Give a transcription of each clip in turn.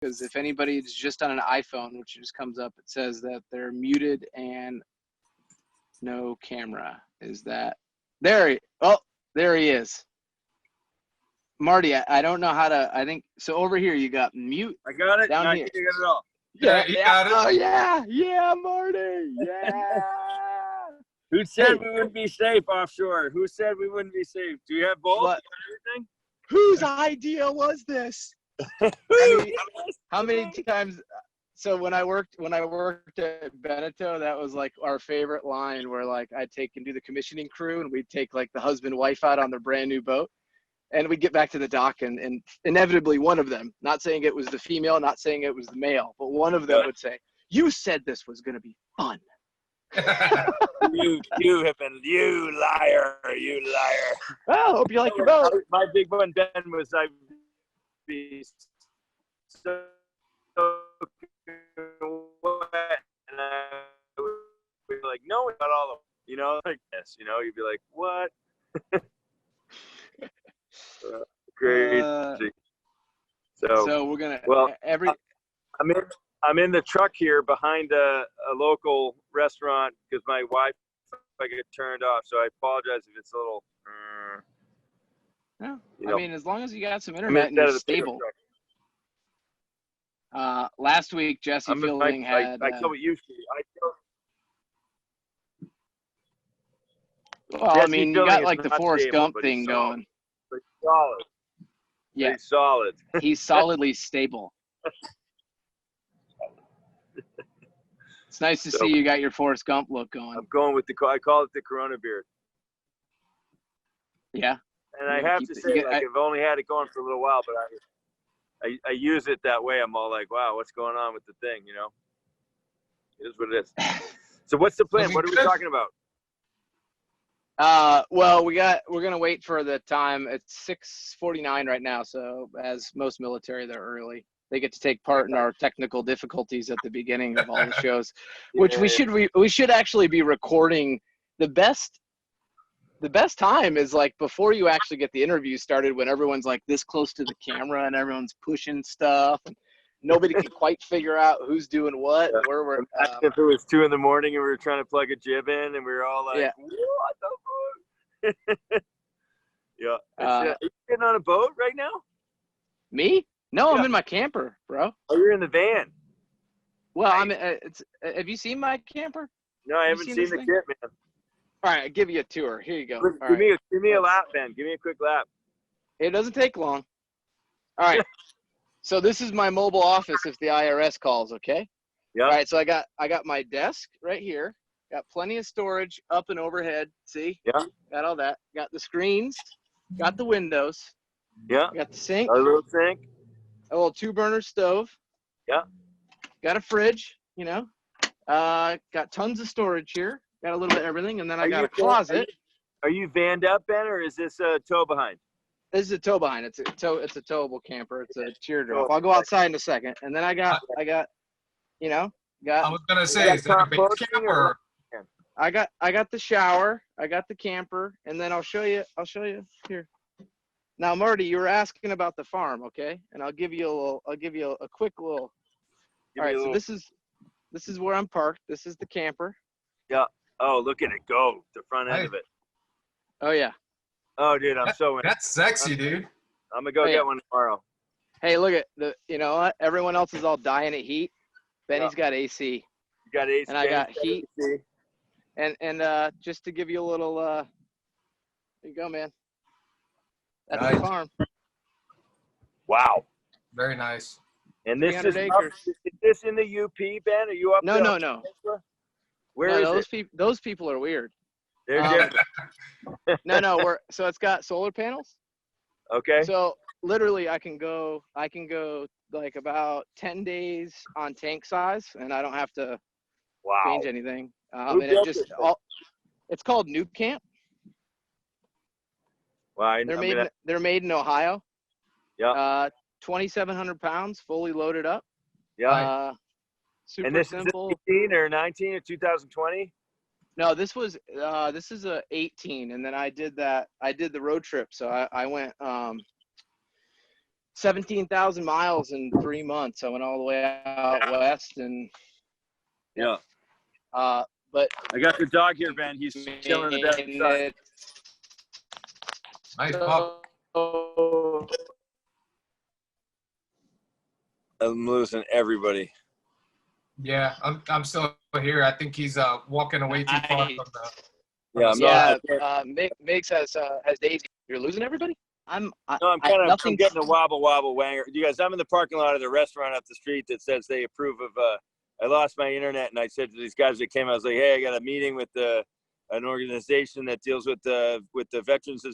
because if anybody's just on an iPhone, which just comes up, it says that they're muted and no camera. Is that there? Oh, there he is. Marty, I don't know how to. I think so. Over here, you got mute. I got it. Down no, here. You got it all. Yeah, you got it. Oh yeah, Marty. Yeah. Who said we wouldn't be safe offshore? Who said we wouldn't be safe? Do you have both? What? Everything? Whose idea was this? How many times? So when I worked at Beneteau, that was like our favorite line, where like I'd take and do the commissioning crew, and we'd take like the husband wife out on their brand new boat, and we'd get back to the dock, and inevitably one of them, not saying it was the female, not saying it was the male, but one of them would say, "You said this was going to be fun." you have been, you liar. Well, hope you like your boat. My big one, Ben, was I'd be so wet, and I would be like, no, it's not all of them. Like this, you'd be like, what? Crazy. So we're gonna I'm in the truck here behind a local restaurant because my Wi-Fi get turned off. So I apologize if it's a little. No, I mean, as long as you got some internet and you're stable. Last week, Jesse Fielding had. I know what you see. Well, I mean, you got like the Forrest Gump thing going. But solid. Yeah, he's solid. He's solidly stable. It's nice to see you got your Forrest Gump look going. I'm going with I call it the Corona beard. Yeah. And I have to say, I've only had it going for a little while, but I use it that way. I'm all like, wow, what's going on with the thing, It is what it is. So what's the plan? What are we talking about? Well, we're gonna wait for the time. It's 6:49 right now, so as most military, they're early. They get to take part in our technical difficulties at the beginning of all the shows, which we should actually be recording. The best time is like before you actually get the interview started, when everyone's like this close to the camera and everyone's pushing stuff and nobody can quite figure out who's doing what. And where we're. If it was 2 a.m. and we were trying to plug a jib in, and we were all like, "What the fuck?" Yeah. Are you getting on a boat right now? Me? No, I'm in my camper, bro. Oh, you're in the van. Well, have you seen my camper? No, I haven't seen the kit, man. All right, I'll give you a tour. Here you go. Give me a lap, Ben. Give me a quick lap. It doesn't take long. All right. So this is my mobile office if the IRS calls, okay? Yeah. All right, so I got my desk right here. Got plenty of storage up and overhead. See? Yeah. Got all that. Got the screens. Got the windows. Yeah. Got the sink. A little sink. A little 2-burner stove. Yeah. Got a fridge, got tons of storage here. Got a little bit of everything, and then I got a closet. Are you vanned up, Ben, or is this a tow behind? This is a tow behind. It's a towable camper. It's a teardrop. I'll go outside in a second, and then I got. I was gonna say, is that a big camper? I got the shower. I got the camper, and then I'll show you here. Now, Marty, you were asking about the farm, okay? And I'll give you a quick little. All right, so this is where I'm parked. This is the camper. Yeah. Oh, look at it go. The front end of it. Oh yeah. Oh, dude, That's sexy, dude. I'm gonna go get one tomorrow. Hey, look at you know what? Everyone else is all dying of heat. Benny's got AC. You got AC. And I got heat. And just to give you a little. There you go, man. That's the farm. Wow. Very nice. And this is this in the UP, Ben? Are you up there? No. Where is it? Those people are weird. They're different. No. So it's got solar panels. Okay. So literally, I can go like about 10 days on tank size, and I don't have to change anything. And it's called Nuke Camp. Wow. They're made in Ohio. Yeah. 2,700 pounds, fully loaded up. Yeah. Super and this simple. Is 18 or 19 or 2020? No, this is a 18, and then I did the road trip. So I went 17,000 miles in 3 months. I went all the way out west, and Yeah. but I got the dog here, Ben. He's chilling in the back side. Nice pup. I'm losing everybody. Yeah, I'm still here. I think he's walking away too far from the. Migs has Daisy. You're losing everybody. I'm getting a wobble wanger. You guys, I'm in the parking lot of the restaurant up the street that says they approve of. I lost my internet, and I said to these guys that came, I was like, "Hey, I got a meeting with an organization that deals with the veterans."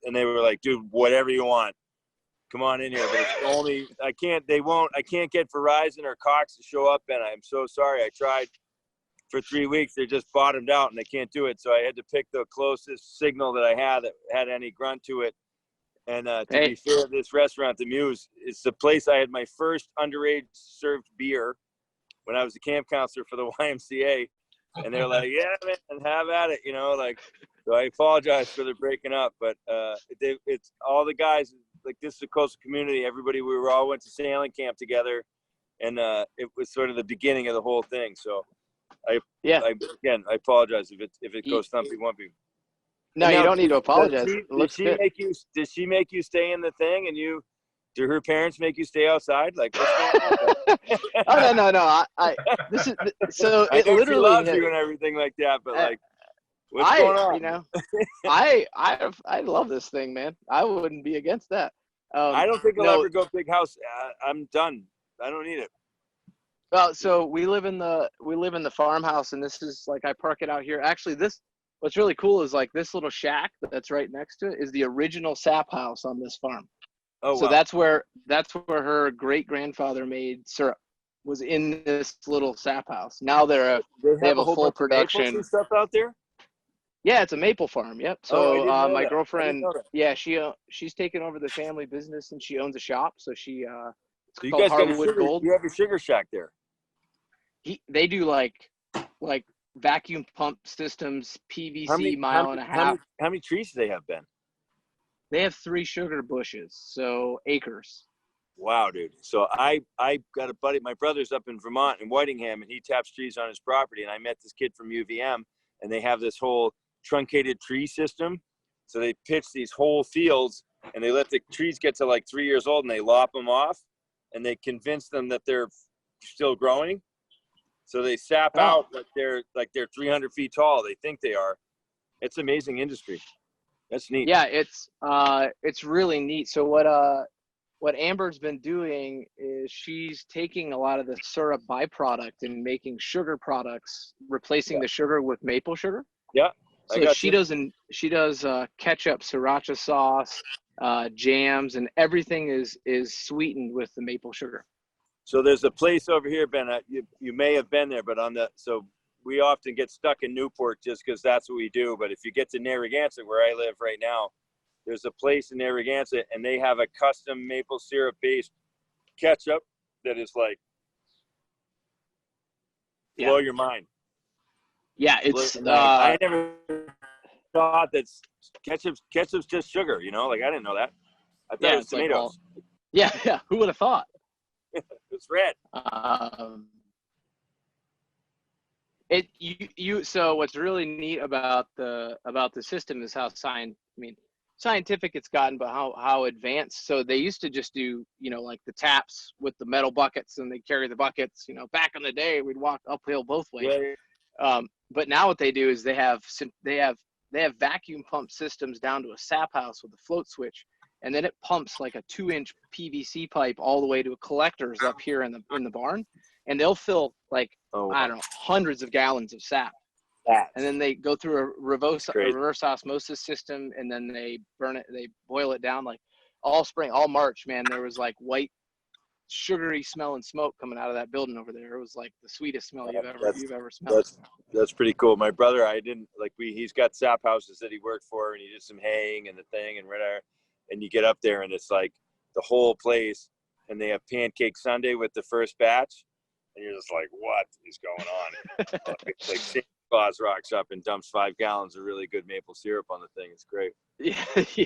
And they were like, "Dude, whatever you want, come on in here." But it's only I can't get Verizon or Cox to show up, and I'm so sorry. I tried for 3 weeks. They just bottomed out, and they can't do it. So I had to pick the closest signal that I had that had any grunt to it. And to be fair, this restaurant, the Muse, it's the place I had my first underage served beer when I was a camp counselor for the YMCA. And they're like, "Yeah, man, have at it," So I apologize for the breaking up, but it's all the guys. Like, this is a coastal community. Everybody, we all went to sailing camp together, and it was sort of the beginning of the whole thing. So I apologize if it goes thumpy wumpy. No, you don't need to apologize. Did she make you stay in the thing, and do her parents make you stay outside? Like, what's going on? Oh no. This is so. I it know literally she loves you and everything like that, but what's going on? I love this thing, man. I wouldn't be against that. I don't think I'll ever go big house. I'm done. I don't need it. Well, so we live in the farmhouse, and this is I park it out here. Actually, what's really cool is this little shack that's right next to it is the original sap house on this farm. Oh, so wow. that's where her great grandfather made syrup, was in this little sap house. Now they have a full production stuff out there. Yeah, it's a maple farm. Yep. So my girlfriend, she's taken over the family business, and she owns a shop. So she it's so you called guys Hardwood Gold. You have a sugar shack there. They do like vacuum pump systems, PVC mile and a half. How many trees do they have, Ben? They have 3 sugar bushes, so acres. Wow, dude. So I got a buddy. My brother's up in Vermont in Whitingham, and he taps trees on his property. And I met this kid from UVM, and they have this whole truncated tree system. So they pitch these whole fields, and they let the trees get to 3 years old, and they lop them off, and they convince them that they're still growing. So they sap out they're 300 feet tall. They think they are. It's amazing industry. That's neat. Yeah, it's really neat. So what Amber's been doing is she's taking a lot of the syrup byproduct and making sugar products, replacing the sugar with maple sugar. Yeah. So she does ketchup, sriracha sauce, jams, and everything is sweetened with the maple sugar. So there's a place over here, Ben. You may have been there, but so we often get stuck in Newport just because that's what we do. But if you get to Narragansett, where I live right now, there's a place in Narragansett, and they have a custom maple syrup based ketchup that is blow your mind. Yeah, it's. I never thought that ketchup's just sugar. I didn't know that. I thought it was tomatoes. Yeah. Who would have thought? It's red. So what's really neat about the system is how scientific it's gotten, but how advanced. So they used to just do the taps with the metal buckets, and they carry the buckets. Back in the day, we'd walk uphill both ways. Yeah. But now what they do is they have vacuum pump systems down to a sap house with a float switch, and then it pumps a 2-inch PVC pipe all the way to a collectors up here in the barn, and they'll fill I don't know, hundreds of gallons of sap. And then they go through a reverse osmosis system, and then they burn it. They boil it down all spring, all March. Man, there was white, sugary smell and smoke coming out of that building over there. It was the sweetest smell you've ever smelled. That's pretty cool. My brother, he's got sap houses that he worked for, and he did some haying and the thing and whatever. And you get up there, and it's the whole place, and they have pancake sundae with the first batch, and you're just what is going on? St. Claus rocks up and dumps 5 gallons of really good maple syrup on the thing. It's great.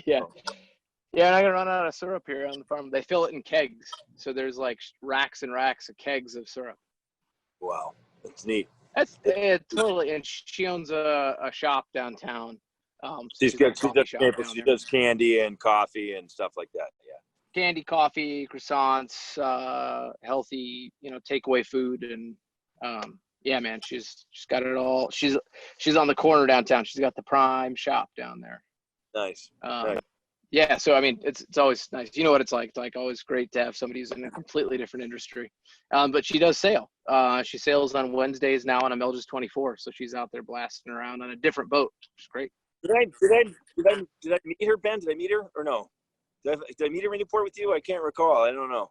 Yeah. Yeah, and I can run out of syrup here on the farm. They fill it in kegs, so there's like racks and racks of kegs of syrup. Wow, that's neat. That's it, totally. And she owns a shop downtown. So She's got a good. She coffee does shop samples. down She there. does candy and coffee and stuff like that. Yeah. Candy, coffee, croissants, healthy, takeaway food, and yeah, man, she's got it all. She's on the corner downtown. She's got the prime shop down there. Nice. Um, Nice. Yeah, so I mean, it's always nice. You know what it's like. It's like always great to have somebody who's in a completely different industry. But she does sail. She sails on Wednesdays now on a Melges 24, so she's out there blasting around on a different boat, which is great. Did I meet her, Ben? Did I meet her or no? Did I meet her in Newport with you? I can't recall. I don't know.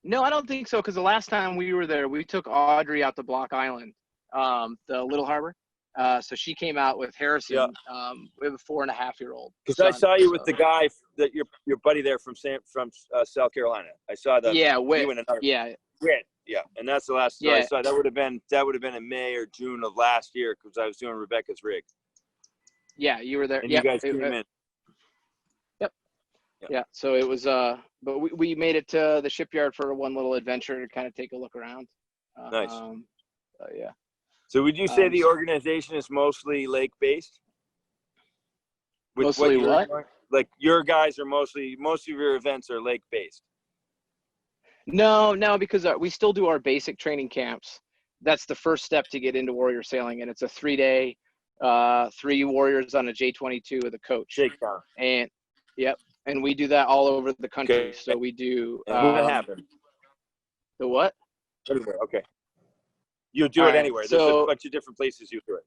No, I don't think so. Because the last time we were there, we took Audrey out to Block Island, the Little Harbor. So she came out with Harrison. Yeah. We have a 4.5-year-old. Because I saw you with the guy that your buddy there from South Carolina. I saw that. Yeah, you and another. Yeah. Yeah, and that's the last I saw. That would have been in May or June of last year because I was doing Rebecca's rig. Yeah, you were there. And you guys came in. Yep. Yeah. So it was but we made it to the shipyard for one little adventure to kind of take a look around. Nice. Yeah. So would you say the organization is mostly lake based? Mostly what? Like your guys are most of your events are lake based. No, because we still do our basic training camps. That's the first step to get into warrior sailing, and it's a 3-day, 3 warriors on a J22 with a coach. Shakedown. And yep, and we do that all over the country. Okay. So we do. What happened? The what? Anywhere. Okay. You do it anywhere. There's a bunch of different places you do it.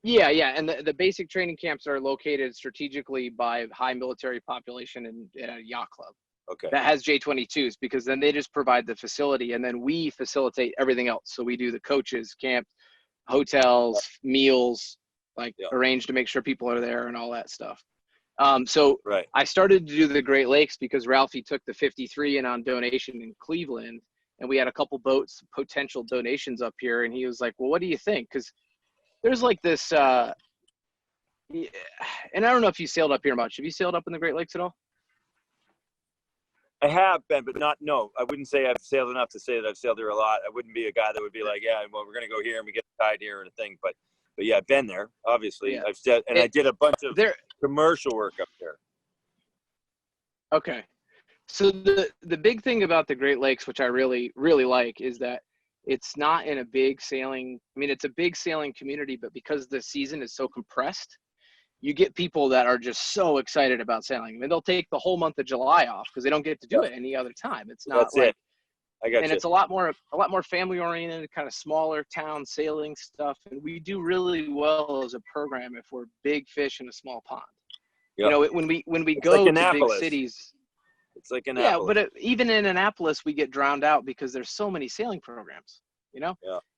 Yeah, and the basic training camps are located strategically by high military population in a yacht club. Okay. That has J22s, because then they just provide the facility and then we facilitate everything else. So we do the coaches, camp, hotels, meals, arrange to make sure people are there and all that stuff. So I started to do the Great Lakes because Ralphie took the 53 in on donation in Cleveland, and we had a couple boats, potential donations up here. And he was like, well, what do you think? Because there's like this, and I don't know if you sailed up here much. Have you sailed up in the Great Lakes at all? I have been, but no. I wouldn't say I've sailed enough to say that I've sailed there a lot. I wouldn't be a guy that would be like, yeah, well, we're going to go here and we get tied here and a thing. But yeah, I've been there, obviously. Yeah. I've said, and I did a bunch of commercial work up there. Okay. So the big thing about the Great Lakes, which I really, really like, is that it's not in a big sailing. I mean, it's a big sailing community, but because the season is so compressed, you get people that are just so excited about sailing. I mean, they'll take the whole month of July off because they don't get to do it any other time. It's not it's a lot more family oriented, kind of smaller town sailing stuff. And we do really well as a program if we're big fish in a small pond. Yep. When we go to big cities, it's like Annapolis. Yeah, but even in Annapolis, we get drowned out because there's so many sailing programs.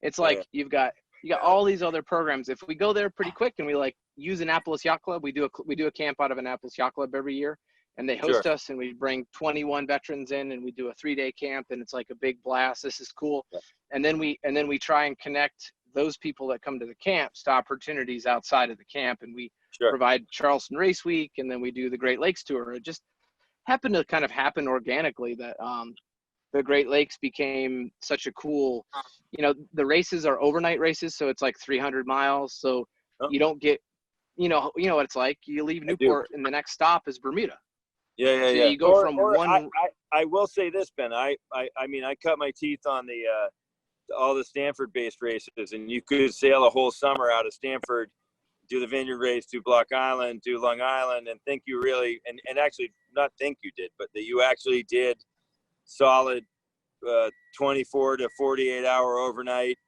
It's like you got all these other programs. If we go there pretty quick and we use Annapolis Yacht Club, we do a camp out of Annapolis Yacht Club every year, and they host us, and we bring 21 veterans in, and we do a 3-day camp, and it's like a big blast. This is cool. Yeah. And then we try and connect those people that come to the camps to opportunities outside of the camp, and we provide Charleston Race Week, and then we do the Great Lakes tour. It just happened to kind of happen organically that the Great Lakes became such a cool, the races are overnight races. So it's like 300 miles. So you don't get, you know what it's like. You leave Newport and the next stop is Bermuda. Yeah. You go from one. I will say this, Ben, I mean, I cut my teeth on all the Stanford based races, and you could sail a whole summer out of Stanford, do the Vineyard Race, do Block Island, do Long Island, and think you really, and actually not think you did, but that you actually did solid 24 to 48 hour overnight,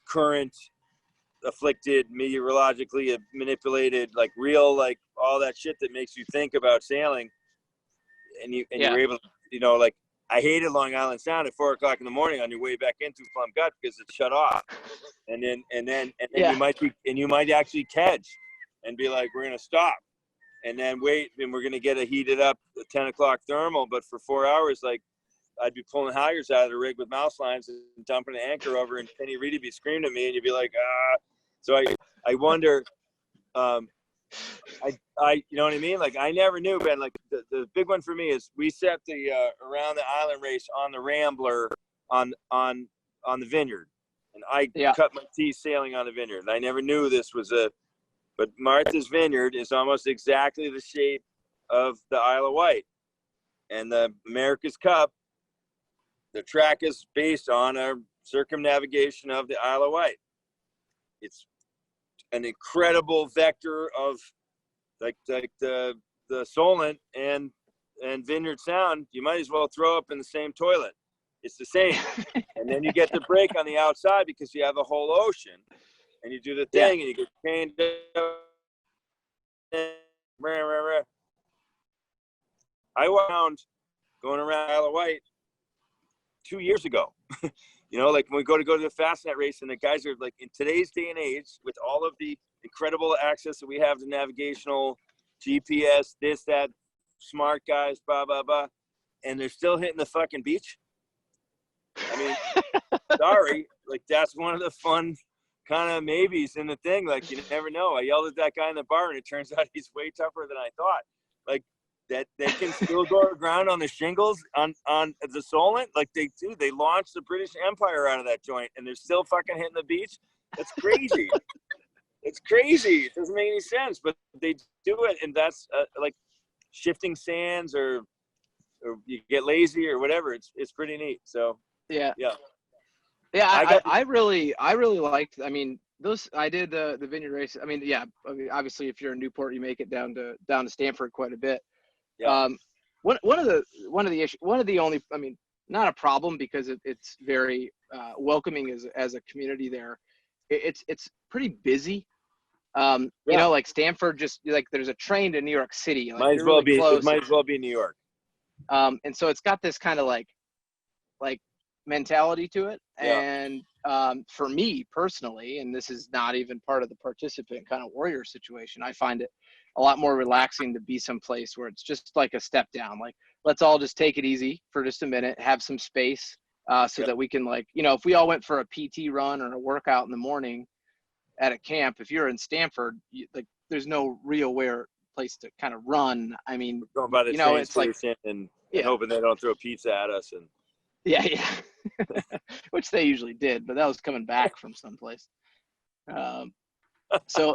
current afflicted, meteorologically manipulated, real, all that shit that makes you think about sailing. And you were able to, I hated Long Island Sound at 4 o'clock in the morning on your way back into Plum Gut because it's shut off. And then you might actually catch and be like, we're going to stop and then wait. And we're going to get a heated up 10 o'clock thermal. But for 4 hours, I'd be pulling halyards out of the rig with mouse lines and dumping an anchor over, and Penny Reed would be screaming at me, and you'd be like, ah. So I wonder, you know what I mean? Like, I never knew, Ben. Like, the big one for me is we set the around the island race on the Rambler on the Vineyard, and I cut my teeth sailing on the Vineyard. And I never knew this was but Martha's Vineyard is almost exactly the shape of the Isle of Wight, and the America's Cup, the track is based on a circumnavigation of the Isle of Wight. It's an incredible vector of like the Solent and Vineyard Sound. You might as well throw up in the same toilet. It's the same. And then you get the break on the outside because you have a whole ocean, and you do the thing and you get chained up. I wound going around Isle of Wight 2 years ago. You know, like when we go to the Fastnet race, and the guys are like, in today's day and age, with all of the incredible access that we have to navigational, GPS, this, that, smart guys, blah, blah, blah, and they're still hitting the fucking beach. I mean, sorry, like that's one of the fun kind of maybes in the thing. Like, you never know. I yelled at that guy in the bar, and it turns out he's way tougher than I thought. Like, that they can still go around on the shingles on the Solent, like they do. They launched the British Empire out of that joint, and they're still fucking hitting the beach. That's crazy. It's crazy. It doesn't make any sense, but they do it, and that's like shifting sands, or you get lazy or whatever. It's pretty neat. So yeah. I really liked. I mean, I did the Vineyard race. I mean, obviously, if you're in Newport, you make it down to Stamford quite a bit. Yeah. One of the only, I mean, not a problem, because it's very welcoming as a community there. It's pretty busy. You know, like Stamford, just like there's a train to New York City. Like, might as well be. It might as well be New York. And so it's got this kind of like mentality to it. And for me personally, and this is not even part of the participant kind of warrior situation, I find it a lot more relaxing to be someplace where it's just like a step down. Like, let's all just take it easy for just a minute, have some space, so that we can, like, you know, if we all went for a PT run or a workout in the morning at a camp, if you're in Stamford, like, there's no real place to kind of run. I mean, we're going by the train station and hoping they don't throw pizza at us. And which they usually did, but that was coming back from someplace. So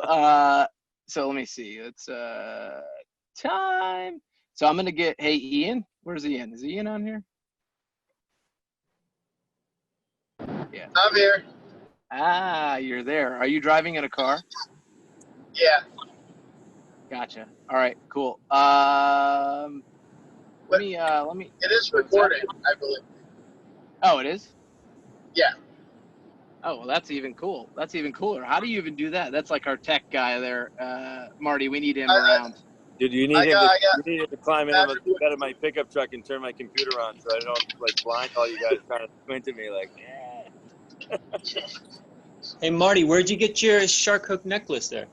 let me see. It's time. So I'm gonna get. Hey, Ian, where's Ian? Is Ian on here? Yeah, I'm here. Ah, you're there. Are you driving in a car? Yeah. Gotcha. All right, cool. Let me. It is recorded, I believe. Oh, it is? Yeah. Oh, well, that's even cool. That's even cooler. How do you even do that? That's like our tech guy there, Marty. We need him around. Dude, you need him to climb in the bed of my pickup truck and turn my computer on, so I don't like blind all you guys trying to squint at me like. Hey Marty, where'd you get your shark hook necklace there?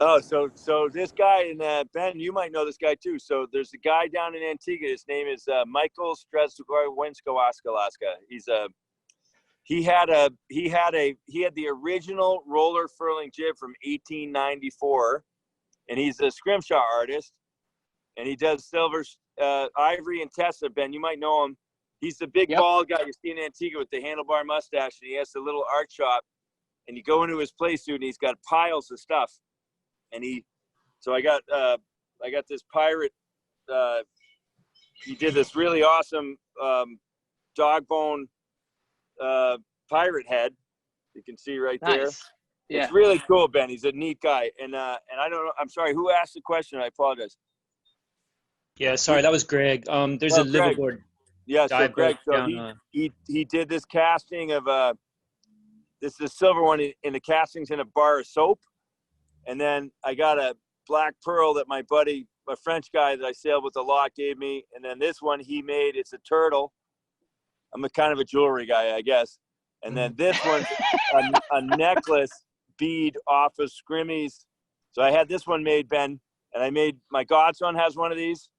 Oh, so this guy, and Ben, you might know this guy too. So there's a guy down in Antigua. His name is Michael Strezgorwensko-Askalaska. He had the original roller furling jib from 1894, and he's a scrimshaw artist, and he does silver, ivory, and Tesla. Ben, you might know him. He's the big bald guy you see in Antigua with the handlebar mustache, and he has the little art shop. And you go into his place, dude, and he's got piles of stuff. And so I got this pirate. He did this really awesome dog bone pirate head. You can see right there. Yeah. It's really cool, Ben. He's a neat guy. And I don't know. I'm sorry. Who asked the question? I apologize. Yeah, sorry. That was Greg. There's a liveaboard. Yeah, so Greg, he did this casting of this is a silver one, in the castings in a bar of soap. And then I got a black pearl that my buddy, a French guy that I sailed with a lot, gave me. And then this one he made, it's a turtle. I'm a kind of a jewelry guy, I guess. And then this one's a necklace bead off of Scrimmies. So I had this one made, Ben, and I made, my godson has one of these,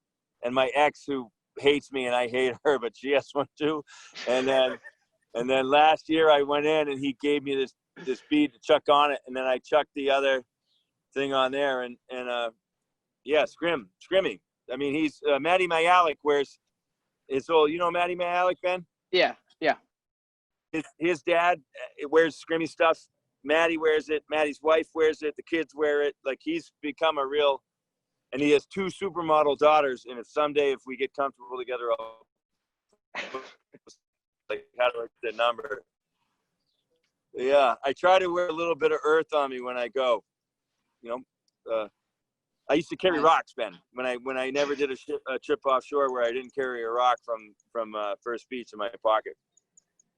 and my ex, who hates me and I hate her, but she has one too. And then last year I went in and he gave me this bead to chuck on it, and then I chucked the other thing on there, and yeah, Scrimmy. I mean, he's Matty Mayalik wears his old. You know Matty Mayalik, Ben? Yeah. His dad wears Scrimmy stuff. Matty wears it. Matty's wife wears it. The kids wear it. Like, he's become a real. And he has 2 supermodel daughters. And if someday, if we get comfortable together, I'll like, how do I get the number? Yeah, I try to wear a little bit of earth on me when I go. You know, I used to carry rocks, Ben. When I never did a trip offshore where I didn't carry a rock from First Beach in my pocket.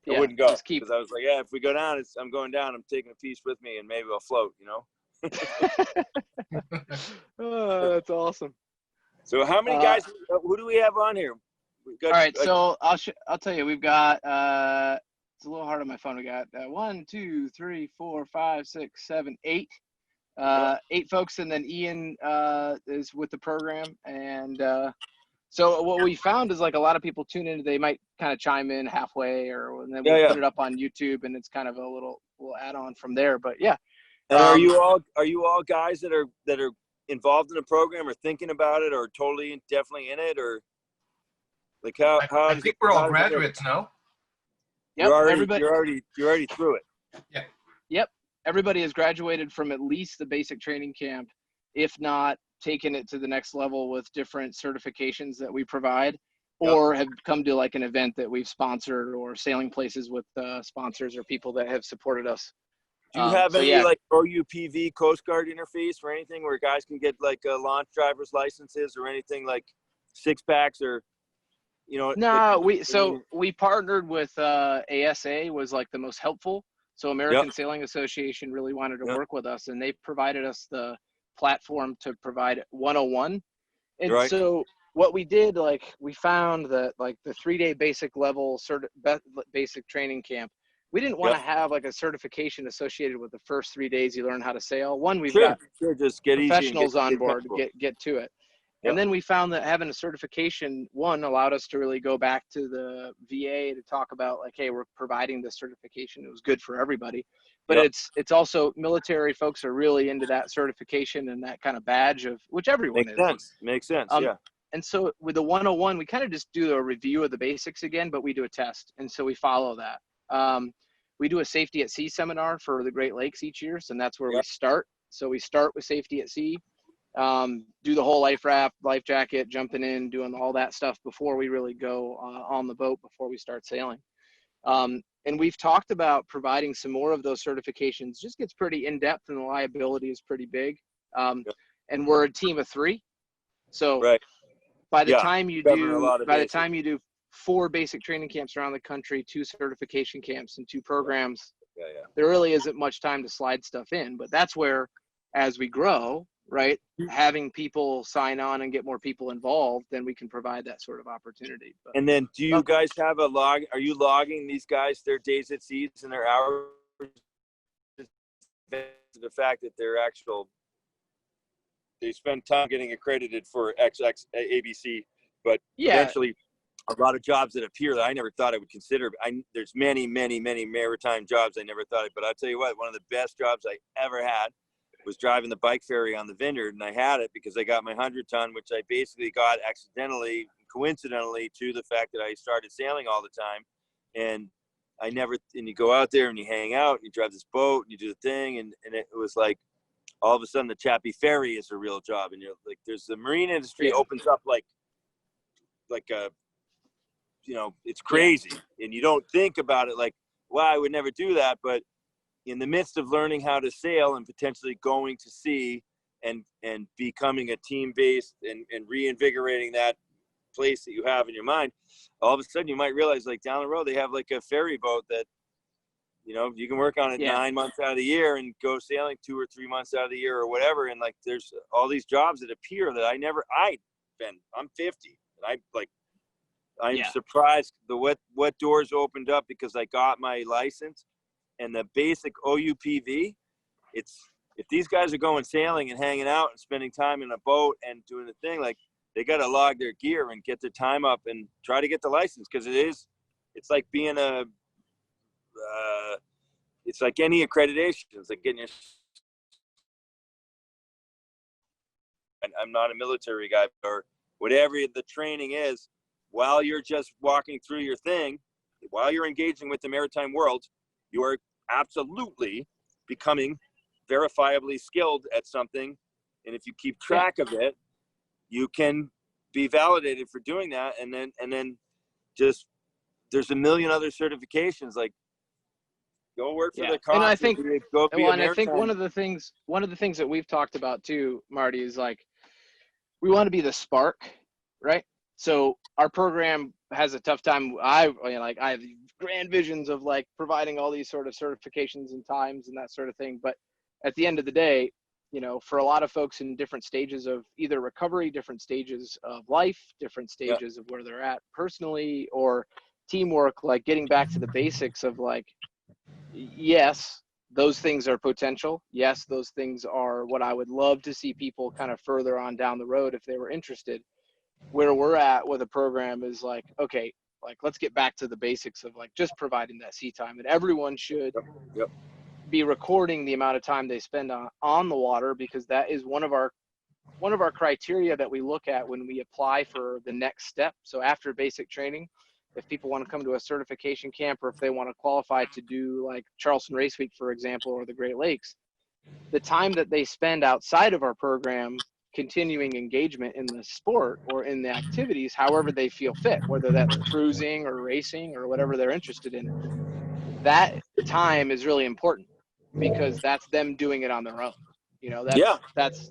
I wouldn't go because I was like, yeah, if we go down, I'm going down. I'm taking a piece with me, and maybe I'll float. You know. Oh, that's awesome. So how many guys? Who do we have on here? All right, so I'll tell you, we've got it's a little hard on my phone. We got 1, 2, 3, 4, 5, 6, 7, 8. 8 folks, and then Ian is with the program. And so what we found is, like, a lot of people tune in. They might kind of chime in halfway, and then we'll put it up on YouTube, and it's kind of a little add-on from there. But yeah. And are you all guys that are involved in the program, or thinking about it, or totally definitely in it, or like how? I think we're all graduates, no? Yep, you're already through it. Yeah. Yep. Everybody has graduated from at least the basic training camp, if not taken it to the next level with different certifications that we provide, or have come to like an event that we've sponsored, or sailing places with sponsors or people that have supported us. Do you have any like OUPV Coast Guard interface or anything where guys can get like launch driver's licenses or anything, like 6-packs or, you know? No, we partnered with ASA was like the most helpful. So American Sailing Association really wanted to work with us, and they provided us the platform to provide 101. And so what we did, like, we found that like the 3-day basic level basic training camp, we didn't want to have like a certification associated with the first 3 days you learn how to sail. One, we've got just get professionals easy and on board, get to it. And then we found that having a certification, one, allowed us to really go back to the VA to talk about, like, hey, we're providing this certification. It was good for everybody. But it's also, military folks are really into that certification and that kind of badge of, which everyone is. Makes sense, yeah. And so with the 101, we kind of just do a review of the basics again, but we do a test. And so we follow that. We do a safety at sea seminar for the Great Lakes each year. So that's where we start. So we start with safety at sea. Do the whole life raft, life jacket, jumping in, doing all that stuff before we really go on the boat, before we start sailing. And we've talked about providing some more of those certifications. Just gets pretty in-depth, and the liability is pretty big. And we're a team of 3. So by the time you do 4 basic training camps around the country, 2 certification camps, and 2 programs, there really isn't much time to slide stuff in. But that's where, as we grow, having people sign on and get more people involved, then we can provide that sort of opportunity. But, and then do you guys have a log? Are you logging these guys, their days at sea and their hours? The fact that they spend time getting accredited for ABC, but eventually a lot of jobs that appear that I never thought I would consider. There's many, many, many maritime jobs I never thought but I'll tell you what, one of the best jobs I ever had was driving the bike ferry on the Vineyard, and I had it because I got my 100-ton, which I basically got accidentally, coincidentally, to the fact that I started sailing all the time. And you go out there and you hang out, and you drive this boat, and you do the thing, and it was like, all of a sudden the Chappie Ferry is a real job, and you're like, there's the marine industry opens up like it's crazy, and you don't think about it like, wow, I would never do that, but in the midst of learning how to sail and potentially going to sea and becoming a team-based and reinvigorating that place that you have in your mind, all of a sudden you might realize, like, down the road they have like a ferry boat that, you can work on it 9 months out of the year and go sailing 2 or 3 months out of the year or whatever. And like, there's all these jobs that appear that I'm 50, and I'm surprised what doors opened up because I got my license. And the basic OUPV, if these guys are going sailing and hanging out and spending time in a boat and doing the thing, like, they got to log their gear and get their time up and try to get the license, because it's like being it's like any accreditation. It's like getting your I'm not a military guy, or whatever the training is, while you're just walking through your thing, while you're engaging with the maritime world, you are absolutely becoming verifiably skilled at something. And if you keep track of it, you can be validated for doing that. And then just, there's a million other certifications, like go work for the cops. And I think, I think one of the things that we've talked about too, Marty, is like, we want to be the spark, right? So our program has a tough time. I have grand visions of like providing all these sort of certifications and times and that sort of thing. But at the end of the day, you know, for a lot of folks in different stages of either recovery, different stages of life, different stages of where they're at personally, or teamwork, like getting back to the basics of like, yes, those things are potential. Yes, those things are what I would love to see people kind of further on down the road if they were interested. Where we're at with a program is like, okay, like let's get back to the basics of like just providing that sea time, and everyone should be recording the amount of time they spend on the water, because that is one of our criteria that we look at when we apply for the next step. So after basic training, if people want to come to a certification camp, or if they want to qualify to do like Charleston Race Week, for example, or the Great Lakes, the time that they spend outside of our program continuing engagement in the sport or in the activities, however they feel fit, whether that's cruising or racing or whatever they're interested in, that time is really important, because that's them doing it on their own. You know, that's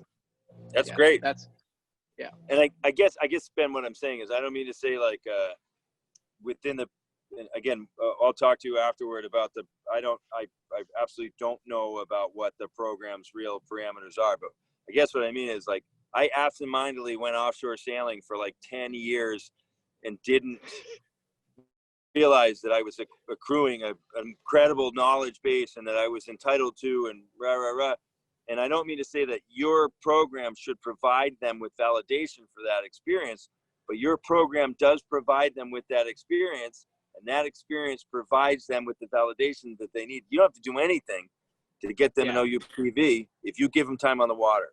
great. And I guess Ben, what I'm saying is, I don't mean to say like within the, again, I'll talk to you afterward about I absolutely don't know about what the program's real parameters are, but I guess what I mean is like, I absentmindedly went offshore sailing for like 10 years and didn't realize that I was accruing an incredible knowledge base and that I was entitled to, and rah, rah, rah. And I don't mean to say that your program should provide them with validation for that experience, but your program does provide them with that experience, and that experience provides them with the validation that they need. You don't have to do anything to get them an OUPV if you give them time on the water.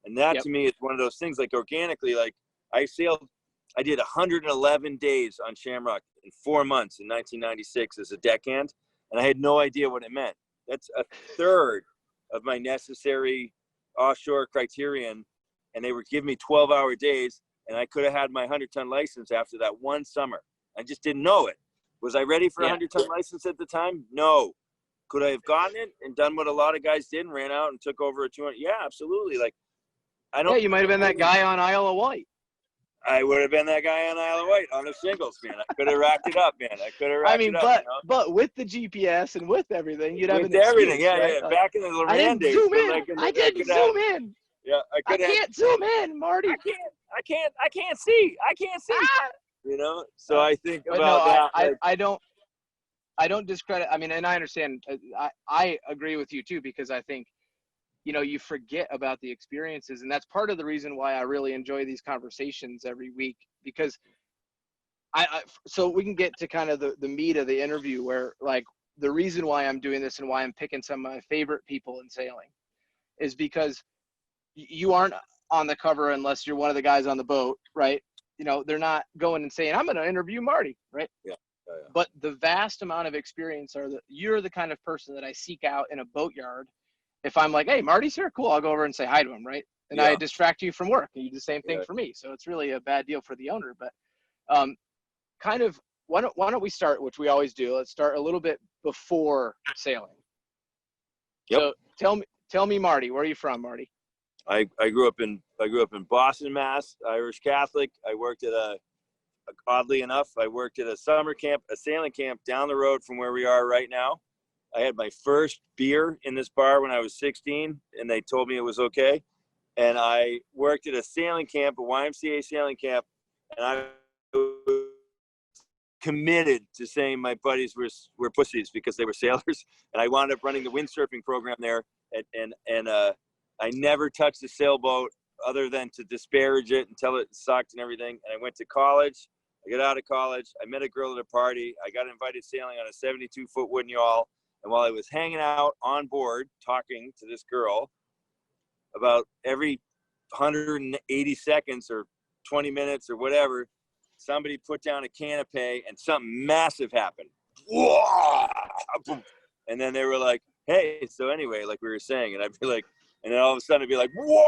And that to me is one of those things, like organically, like I did 111 days on Shamrock in 4 months in 1996 as a deckhand, and I had no idea what it meant. That's a third of my necessary offshore criterion, and they were giving me 12-hour days, and I could have had my 100-ton license after that one summer. I just didn't know it. Was I ready for a 100-ton license at the time? No. Could I have gotten it and done what a lot of guys did and ran out and took over a 200? Yeah, absolutely. Like, I don't. Yeah, you might have been that guy on Isle of Wight. I would have been that guy on Isle of Wight on the singles, man. I could have racked it up, man. I could have racked it up. But with the GPS and with everything, you'd have with an everything. excuse, right? Like, back in the Loran days. I didn't zoom in. Yeah, I can't zoom in, Marty. I can't see. Ah! You know, so I think about that. I don't discredit. I mean, and I understand. I agree with you too, because I think, you know, you forget about the experiences, and that's part of the reason why I really enjoy these conversations every week, because so we can get to kind of the meat of the interview, where like the reason why I'm doing this and why I'm picking some of my favorite people in sailing is because you aren't on the cover unless you're one of the guys on the boat, right? You know, they're not going and saying, I'm going to interview Marty, right? Yeah. But the vast amount of experience you're the kind of person that I seek out in a boatyard. If I'm like, hey, Marty's here, cool, I'll go over and say hi to him, right? And I distract you from work, and you do the same thing for me. So it's really a bad deal for the owner. But kind of, why don't we start, which we always do, let's start a little bit before sailing. Yep. So tell me, Marty, where are you from, Marty? I grew up in Boston, Mass, Irish Catholic. I worked at oddly enough, I worked at a summer camp, a sailing camp down the road from where we are right now. I had my first beer in this bar when I was 16, and they told me it was okay. And I worked at a sailing camp, a YMCA sailing camp, and I was committed to saying my buddies were pussies because they were sailors. And I wound up running the windsurfing program there, and I never touched a sailboat other than to disparage it and tell it sucked and everything. And I went to college. I got out of college. I met a girl at a party. I got invited sailing on a 72-foot wooden yawl. And while I was hanging out on board talking to this girl about every 180 seconds or 20 minutes or whatever, somebody put down a canopy and something massive happened. And then they were like, hey, so anyway, like we were saying, and I'd be like, and then all of a sudden it'd be like, whoa,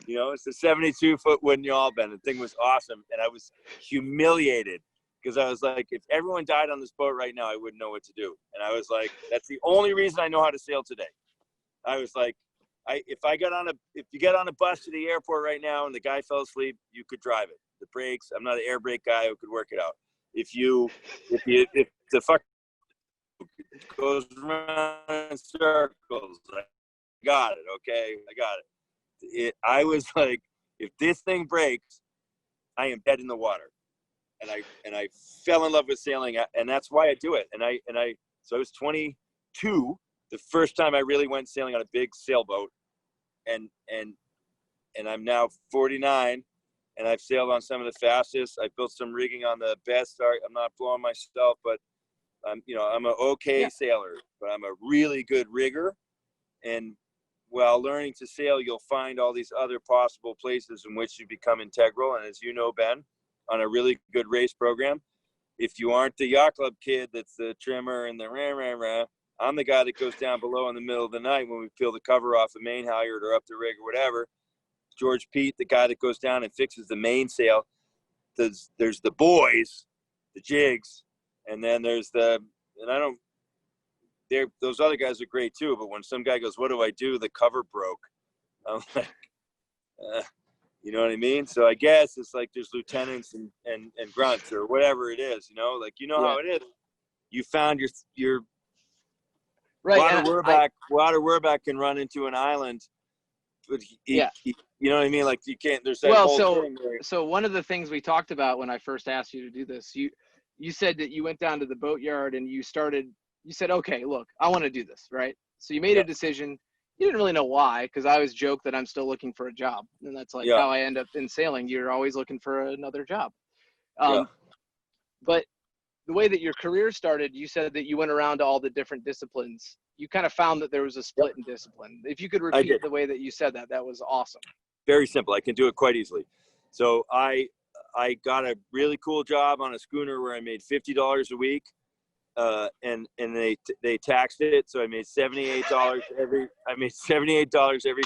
you know, it's a 72-foot wooden yawl bend. The thing was awesome. And I was humiliated because I was like, if everyone died on this boat right now, I wouldn't know what to do. And I was like, that's the only reason I know how to sail today. I was like, if you get on a bus to the airport right now and the guy fell asleep, you could drive it. The brakes, I'm not an air brake guy who could work it out. If the fuck goes around in circles, I got it. Okay, I got it. I was like, if this thing breaks, I am dead in the water. And I fell in love with sailing, and that's why I do it. So I was 22 the first time I really went sailing on a big sailboat, and I'm now 49, and I've sailed on some of the fastest. I've built some rigging on the best. I'm not blowing myself, but I'm an okay sailor, but I'm a really good rigger. And while learning to sail, you'll find all these other possible places in which you become integral. And as you know, Ben, on a really good race program, if you aren't the yacht club kid that's the trimmer and the rah, I'm the guy that goes down below in the middle of the night when we peel the cover off the main halyard or up the rig or whatever. George Pete, the guy that goes down and fixes the mainsail. There's the boys, the jigs, and then there's those other guys are great too. But when some guy goes, what do I do? The cover broke. I'm like, you know what I mean? So I guess it's like there's lieutenants and grunts or whatever it is, you know, like, you know how it is. You found your right. Water Werback can run into an island, but you know what I mean? Like, you can't, there's that whole thing where, so one of the things we talked about when I first asked you to do this, you said that you went down to the boatyard and you said, okay, look, I want to do this, right? So you made a decision. You didn't really know why, because I always joke that I'm still looking for a job. And that's like how I end up in sailing. You're always looking for another job. But the way that your career started, you said that you went around to all the different disciplines. You kind of found that there was a split in discipline. If you could repeat the way that you said that, that was awesome. Very simple. I can do it quite easily. So I got a really cool job on a schooner where I made $50 a week. And they taxed it, so I made $78 every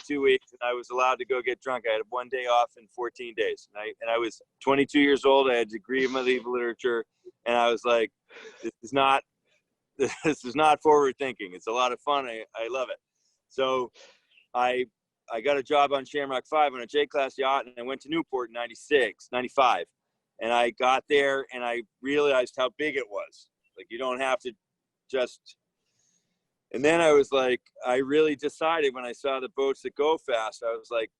2 weeks, and I was allowed to go get drunk. I had 1 day off in 14 days, and I was 22 years old. I had a degree in medieval literature, and I was like, this is not forward thinking. It's a lot of fun. I love it. So I got a job on Shamrock 5 on a J-class yacht, and I went to Newport in 95, and I got there and I realized how big it was. Like, you don't have to just, and then I was like, I really decided when I saw the boats that go fast, I was like,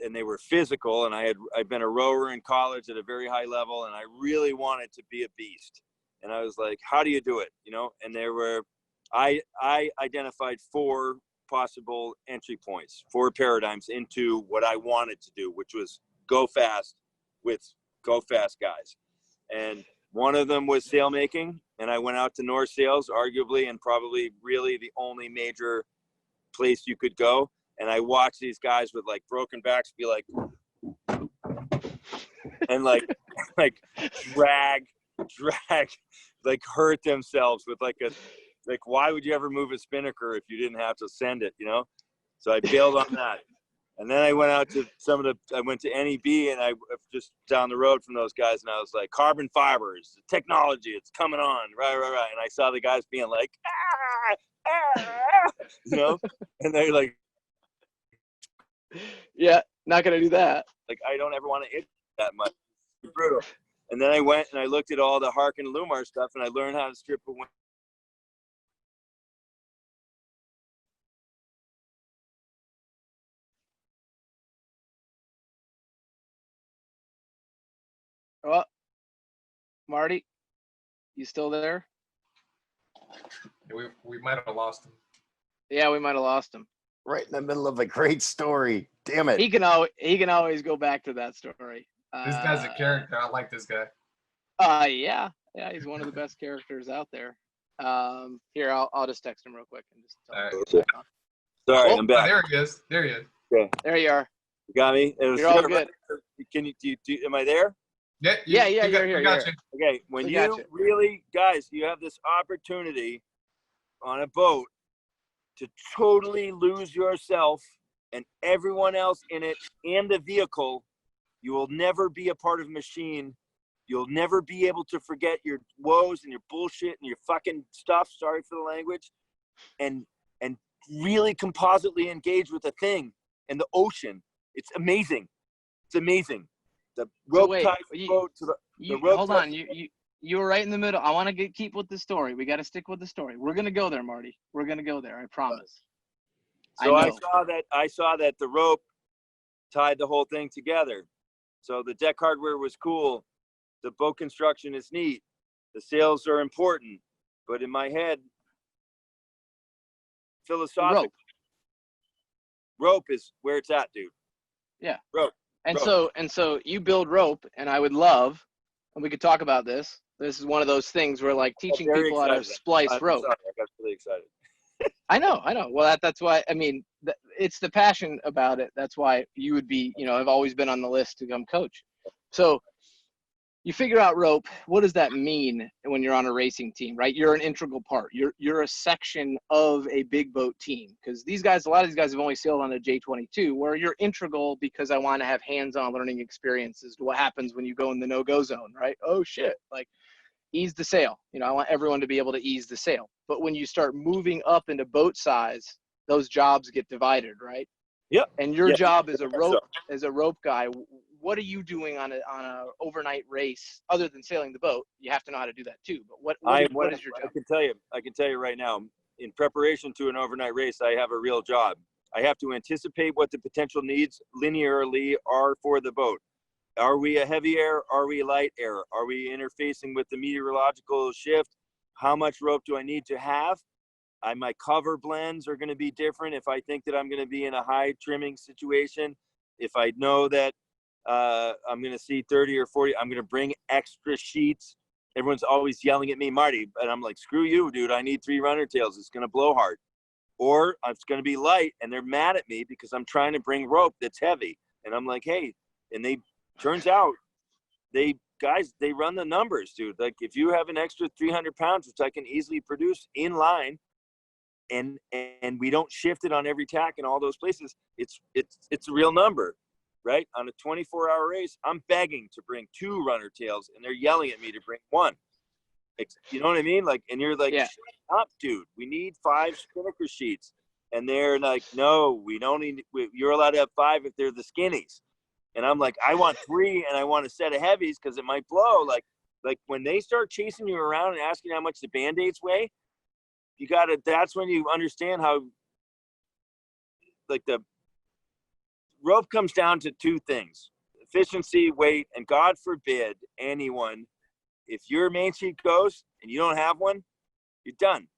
and they were physical, and I'd been a rower in college at a very high level, and I really wanted to be a beast. And I was like, how do you do it? You know, and I identified 4 possible entry points, 4 paradigms into what I wanted to do, which was go fast with go fast guys. And one of them was sail making, and I went out to North Sails, arguably and probably really the only major place you could go. And I watched these guys with like broken backs be like, and like drag, like hurt themselves with like why would you ever move a spinnaker if you didn't have to send it, you know? So I bailed on that. And then I went out to I went to NEB, and I just down the road from those guys, and I was like, carbon fibers, technology, it's coming on, right. And I saw the guys being like, you know, and they're like, yeah, not going to do that. Like, I don't ever want to hit that much. It's brutal. And then I went and I looked at all the Harkin and Lumar stuff, and I learned how to strip a wing. Oh, Marty, you still there? We might have lost him. Yeah, we might have lost him. Right in the middle of a great story. Damn it. He can always go back to that story. This guy's a character. I like this guy. Yeah, he's one of the best characters out there. Here, I'll just text him real quick and just tell him. Sorry, Oh, I'm back. There he is. Yeah. There you are. You got me? It was You're all good. Can am I there? Yeah, we you're here. We got you. Okay, when We you got you. really, guys, you have this opportunity on a boat to totally lose yourself and everyone else in it and the vehicle. You will never be a part of a machine. You'll never be able to forget your woes and your bullshit and your fucking stuff. Sorry for the language. And really compositely engage with the thing and the ocean. It's amazing. It's amazing. The rope ties the boat to the rope. Hold on. You were right in the middle. I want to keep with the story. We got to stick with the story. We're gonna go there, Marty. We're gonna go there. I promise. So I saw that the rope tied the whole thing together. So the deck hardware was cool. The boat construction is neat. The sails are important. But in my head, philosophically, rope is where it's at, dude. Yeah. Rope. And so you build rope, and I would love, and we could talk about this. This is one of those things where like teaching people how to splice rope. Sorry, I got really excited. I know. Well, that's why, I mean, it's the passion about it. That's why you would be, have always been on the list to become coach. So you figure out rope. What does that mean when you're on a racing team, right? You're an integral part. You're a section of a big boat team, because a lot of these guys have only sailed on a J22, where you're integral because I want to have hands-on learning experiences to what happens when you go in the no-go zone, right? Oh shit, like ease the sail. I want everyone to be able to ease the sail. But when you start moving up into boat size, those jobs get divided, right? Yep. And your job as a rope guy, what are you doing on a overnight race other than sailing the boat? You have to know how to do that too. But what is your job? I can tell you right now, in preparation to an overnight race, I have a real job. I have to anticipate what the potential needs linearly are for the boat. Are we a heavy air? Are we light air? Are we interfacing with the meteorological shift? How much rope do I need to have? My cover blends are going to be different if I think that I'm going to be in a high trimming situation. If I know that I'm going to see 30 or 40, I'm going to bring extra sheets. Everyone's always yelling at me, Marty, and I'm like, screw you, dude. I need 3 runner tails. It's going to blow hard. Or it's going to be light, and they're mad at me because I'm trying to bring rope that's heavy. And I'm like, hey, and turns out they run the numbers, dude. Like if you have an extra 300 pounds, which I can easily produce in line, and we don't shift it on every tack in all those places, it's a real number, right? On a 24-hour race, I'm begging to bring 2 runner tails, and they're yelling at me to bring 1. You know what I mean? Like, and you're like, yeah. Shut up, dude. We need 5 spinnaker sheets, and they're like, no, we don't need. You're allowed to have 5 if they're the skinnies. And I'm like, I want 3, and I want a set of heavies because it might blow. Like when they start chasing you around and asking how much the Band-Aids weigh, that's when you understand how, like, the rope comes down to 2 things: efficiency, weight, and God forbid anyone, if your main sheet goes and you don't have one, you're done.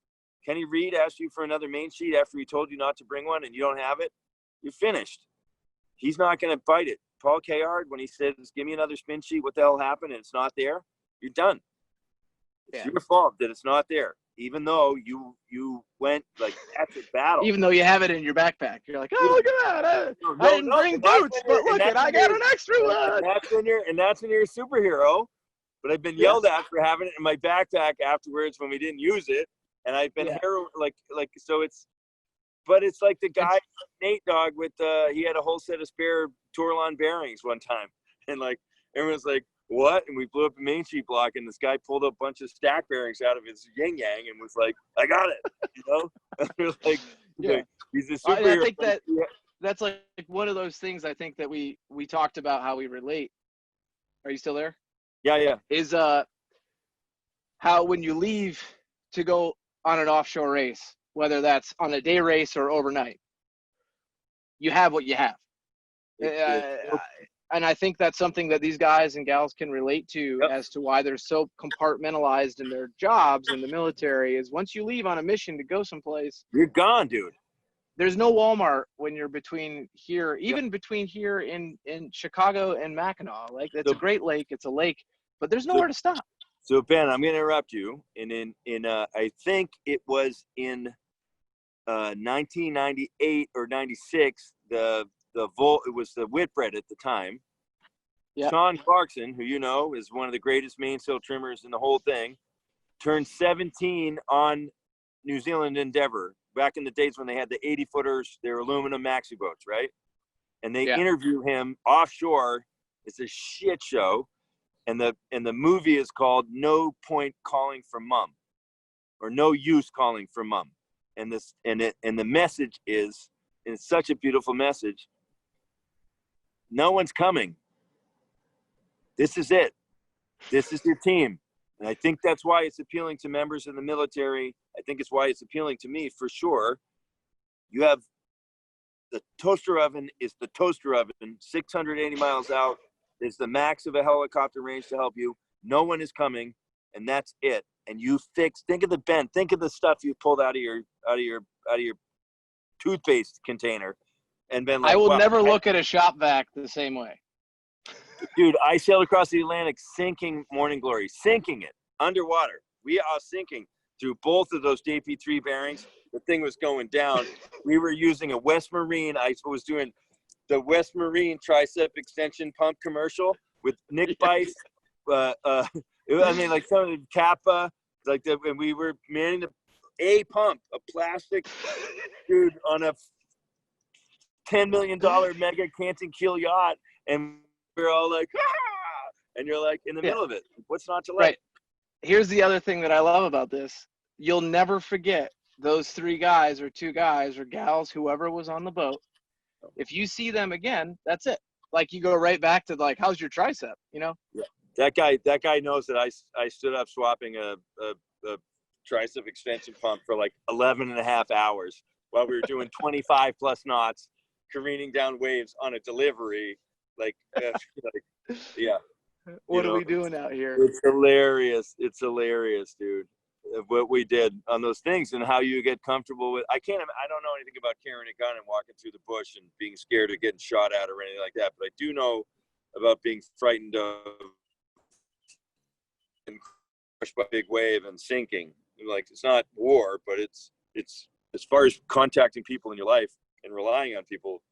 Kenny Reed asked you for another main sheet after he told you not to bring one and you don't have it, you're finished. He's not going to fight it. Paul Kayard, when he says, give me another spin sheet, what the hell happened? And it's not there, you're done. It's your fault that it's not there. Even though you went, like, that's a battle. Even though you have it in your backpack. You're like, oh, look at that. I didn't bring boots, but look at, I got an extra one. And that's when you're a superhero. But I've been yelled at for having it in my backpack afterwards when we didn't use it. And I've been so it's, but it's like the guy, Nate Dog, with, he had a whole set of spare Tourlon bearings one time. And like, everyone's like, what? And we blew up a main sheet block, and this guy pulled a bunch of stack bearings out of his yin yang and was like, I got it. Like, he's a superhero. I think that's like one of those things I think that we talked about how we relate. Are you still there? Yeah. Is how when you leave to go on an offshore race, whether that's on a day race or overnight, you have what you have. And I think that's something that these guys and gals can relate to as to why they're so compartmentalized in their jobs in the military is once you leave on a mission to go someplace, you're gone, dude. There's no Walmart when you're between here, even between here in Chicago and Mackinac. Like, it's a great lake, it's a lake, but there's nowhere to stop. So Ben, I'm going to interrupt you. And in I think it was in 1998 or 96, the it was the Whitbread at the time. Yep. Sean Clarkson, who you know is one of the greatest mainsail trimmers in the whole thing, turned 17 on New Zealand Endeavor back in the days when they had the 80-footers, their aluminum maxi boats, right? And they interview him offshore. It's a shit show, and the movie is called No Point Calling for Mum, or No Use Calling for Mum. And the message is, and it's such a beautiful message. No one's coming. This is it. This is your team. And I think that's why it's appealing to members of the military. I think it's why it's appealing to me for sure. You have the toaster oven is the toaster oven, 680 miles out. There's the max of a helicopter range to help you. No one is coming, and that's it. And you think of the bend, think of the stuff you pulled out of your toothpaste container, and been like, I will wow, never look at a shop vac the same way. Dude, I sailed across the Atlantic sinking Morning Glory, sinking it underwater. We are sinking through both of those JP3 bearings. The thing was going down. We were using a West Marine. I was doing the West Marine tricep extension pump commercial with Nick Bice. I mean, like some of the Kappa, and we were manning a pump, a plastic dude on a $10 million mega Canton keel yacht, and we're all like, ah! And you're like in the middle of it. What's not to like? Right. Here's the other thing that I love about this. You'll never forget those 3 guys or 2 guys or gals, whoever was on the boat. If you see them again, that's it. Like you go right back to like, how's your tricep? You know? Yeah. That guy knows that I stood up swapping a tricep extension pump for like 11 and a half hours while we were doing 25 plus knots, careening down waves on a delivery. Yeah. What are we doing out here? It's hilarious. It's hilarious, dude. What we did on those things and how you get comfortable with. I don't know anything about carrying a gun and walking through the bush and being scared of getting shot at or anything like that. But I do know about being frightened of and crushed by a big wave and sinking. Like, it's not war, but it's as far as contacting people in your life and relying on people.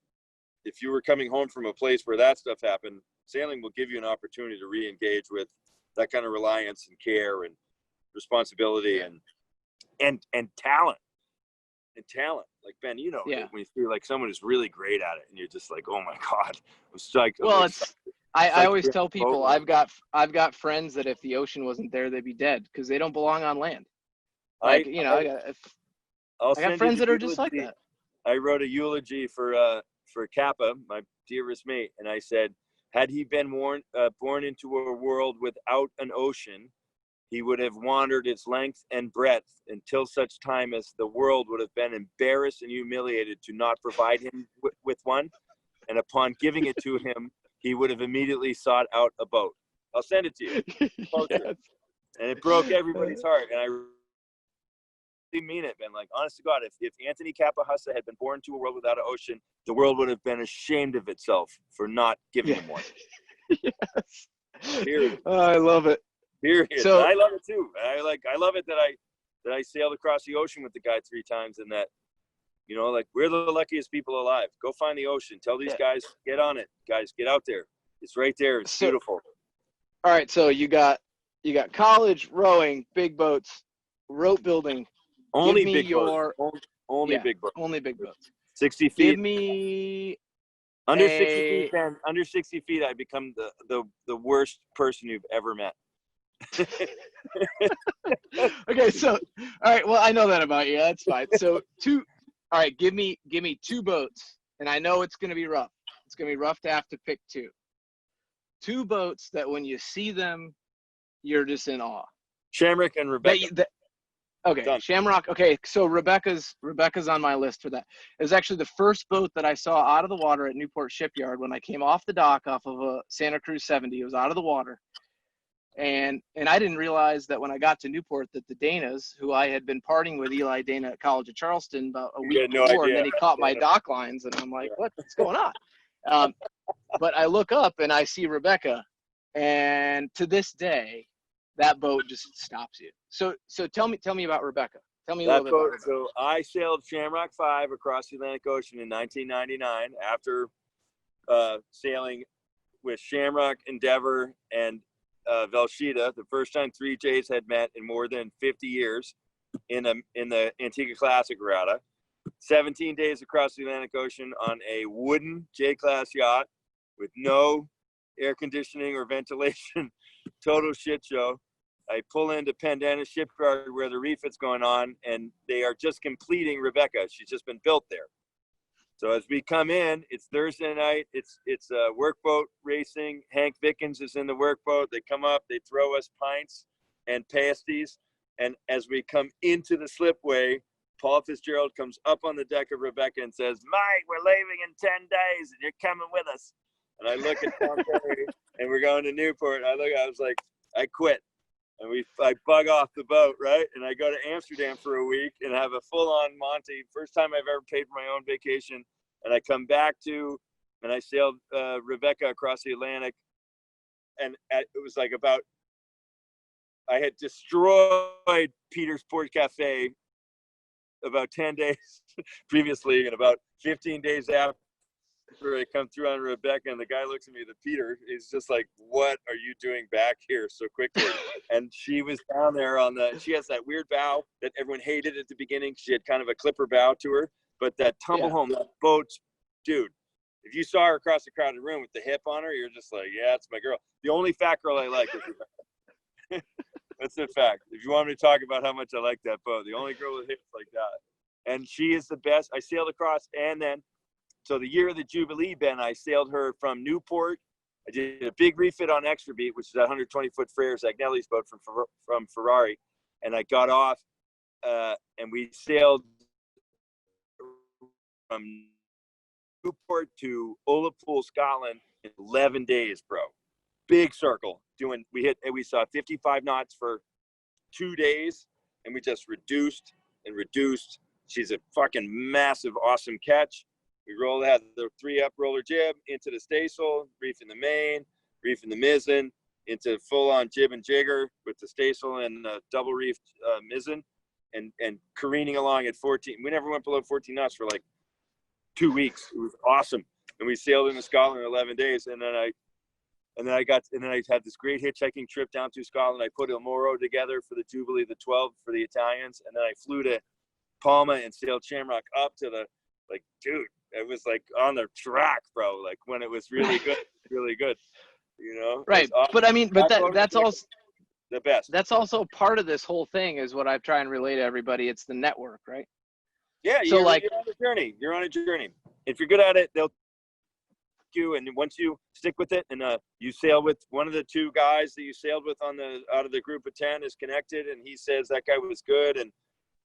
If you were coming home from a place where that stuff happened, sailing will give you an opportunity to re-engage with that kind of reliance and care and responsibility and talent. Like, Ben, you know, when you feel like someone is really great at it and you're just like, oh my God, I'm psyched. Well, I always tell people I've got friends that if the ocean wasn't there, they'd be dead because they don't belong on land. Like, I got friends that are just like that. I wrote a eulogy for Kappa, my dearest mate, and I said, had he been born into a world without an ocean, he would have wandered its length and breadth until such time as the world would have been embarrassed and humiliated to not provide him with one. And upon giving it to him, he would have immediately sought out a boat. I'll send it to you. Yes. And it broke everybody's heart. And I really mean it, man. Like, honest to God, if Anthony Kapahasa had been born to a world without an ocean, the world would have been ashamed of itself for not giving him one. Yes. Period. Oh, I love it. Period. So, I love it too. I love it that I sailed across the ocean with the guy 3 times, and that, you know, like, we're the luckiest people alive. Go find the ocean. Tell these guys, get on it. Guys, get out there. It's right there. It's beautiful. All right, so you got college, rowing, big boats, rope building. Only big boats. Only big boats. Only big boats. 60 feet. Give me under 60 feet, Ben. Under 60 feet, I become the worst person you've ever met. Okay, so all right, well, I know that about you. That's fine. So all right, give me 2 boats, and I know it's gonna be rough. It's gonna be rough to have to pick 2. 2 boats that when you see them, you're just in awe. Shamrock and Rebecca. Okay, done. Shamrock. Okay, so Rebecca's on my list for that. It was actually the first boat that I saw out of the water at Newport Shipyard when I came off the dock off of a Santa Cruz 70. It was out of the water. And I didn't realize that when I got to Newport that the Danas, who I had been partying with Eli Dana at College of Charleston about a week before, and then he caught my dock lines, and I'm like, what's going on? But I look up and I see Rebecca, and to this day, that boat just stops you. So tell me about Rebecca. Tell me a little bit about Rebecca. So I sailed Shamrock 5 across the Atlantic Ocean in 1999 after sailing with Shamrock, Endeavor, and Velshita. The first time 3Js had met in more than 50 years in the Antigua Classic Regatta. 17 days across the Atlantic Ocean on a wooden J-class yacht with no air conditioning or ventilation. Total shit show. I pull into Pendana Shipyard where the refit's going on, and they are just completing Rebecca. She's just been built there. So as we come in, it's Thursday night. It's workboat racing. Hank Vickens is in the workboat. They come up, they throw us pints and pasties. And as we come into the slipway, Paul Fitzgerald comes up on the deck of Rebecca and says, "Mike, we're leaving in 10 days and you're coming with us." And I look at Tom Perry and we're going to Newport. I was like, I quit. And I bug off the boat, right? And I go to Amsterdam for a week and have a full-on Monty. First time I've ever paid for my own vacation. And I come back and I sailed Rebecca across the Atlantic. And it was like I had destroyed Peter's Port Cafe about 10 days previously, and about 15 days after I come through on Rebecca, and the guy looks at me, Peter, he's just like, "What are you doing back here so quickly?" And she was down there she has that weird bow that everyone hated at the beginning. She had kind of a clipper bow to her, but that tumble home, that boat's, dude, if you saw her across the crowded room with the hip on her, you're just like, yeah, it's my girl. The only fat girl I like is Rebecca. That's a fact. If you want me to talk about how much I like that boat, the only girl with hips like that. And she is the best. I sailed across, and then, so the year of the Jubilee, Ben, I sailed her from Newport. I did a big refit on Extra Beat, which is that 120-foot Freres Agnelli's boat from Ferrari. And I got off, and we sailed from Newport to Ullapool, Scotland in 11 days, bro. Big circle. We saw 55 knots for 2 days, and we just reduced and reduced. She's a fucking massive, awesome catch. We had the 3-up roller jib into the staysail, reef in the main, reef in the mizzen, into full-on jib and jigger with the staysail and double reefed mizzen, and careening along at 14. We never went below 14 knots for like 2 weeks. It was awesome. And we sailed into Scotland in 11 days, and then I had this great hitchhiking trip down to Scotland. I put Il Moro together for the Jubilee, the 12 for the Italians, and then I flew to Palma and sailed Shamrock up to dude, it was like on the track, bro. Like when it was really good, really good, you know? Right. Awesome. But I mean, that's also the best. That's also part of this whole thing is what I try and relay to everybody. It's the network, right? Yeah. So you're on a journey. You're on a journey. If you're good at it, they'll you, and once you stick with it, and you sail with one of the 2 guys that you sailed with out of the group of 10 is connected, and he says that guy was good, and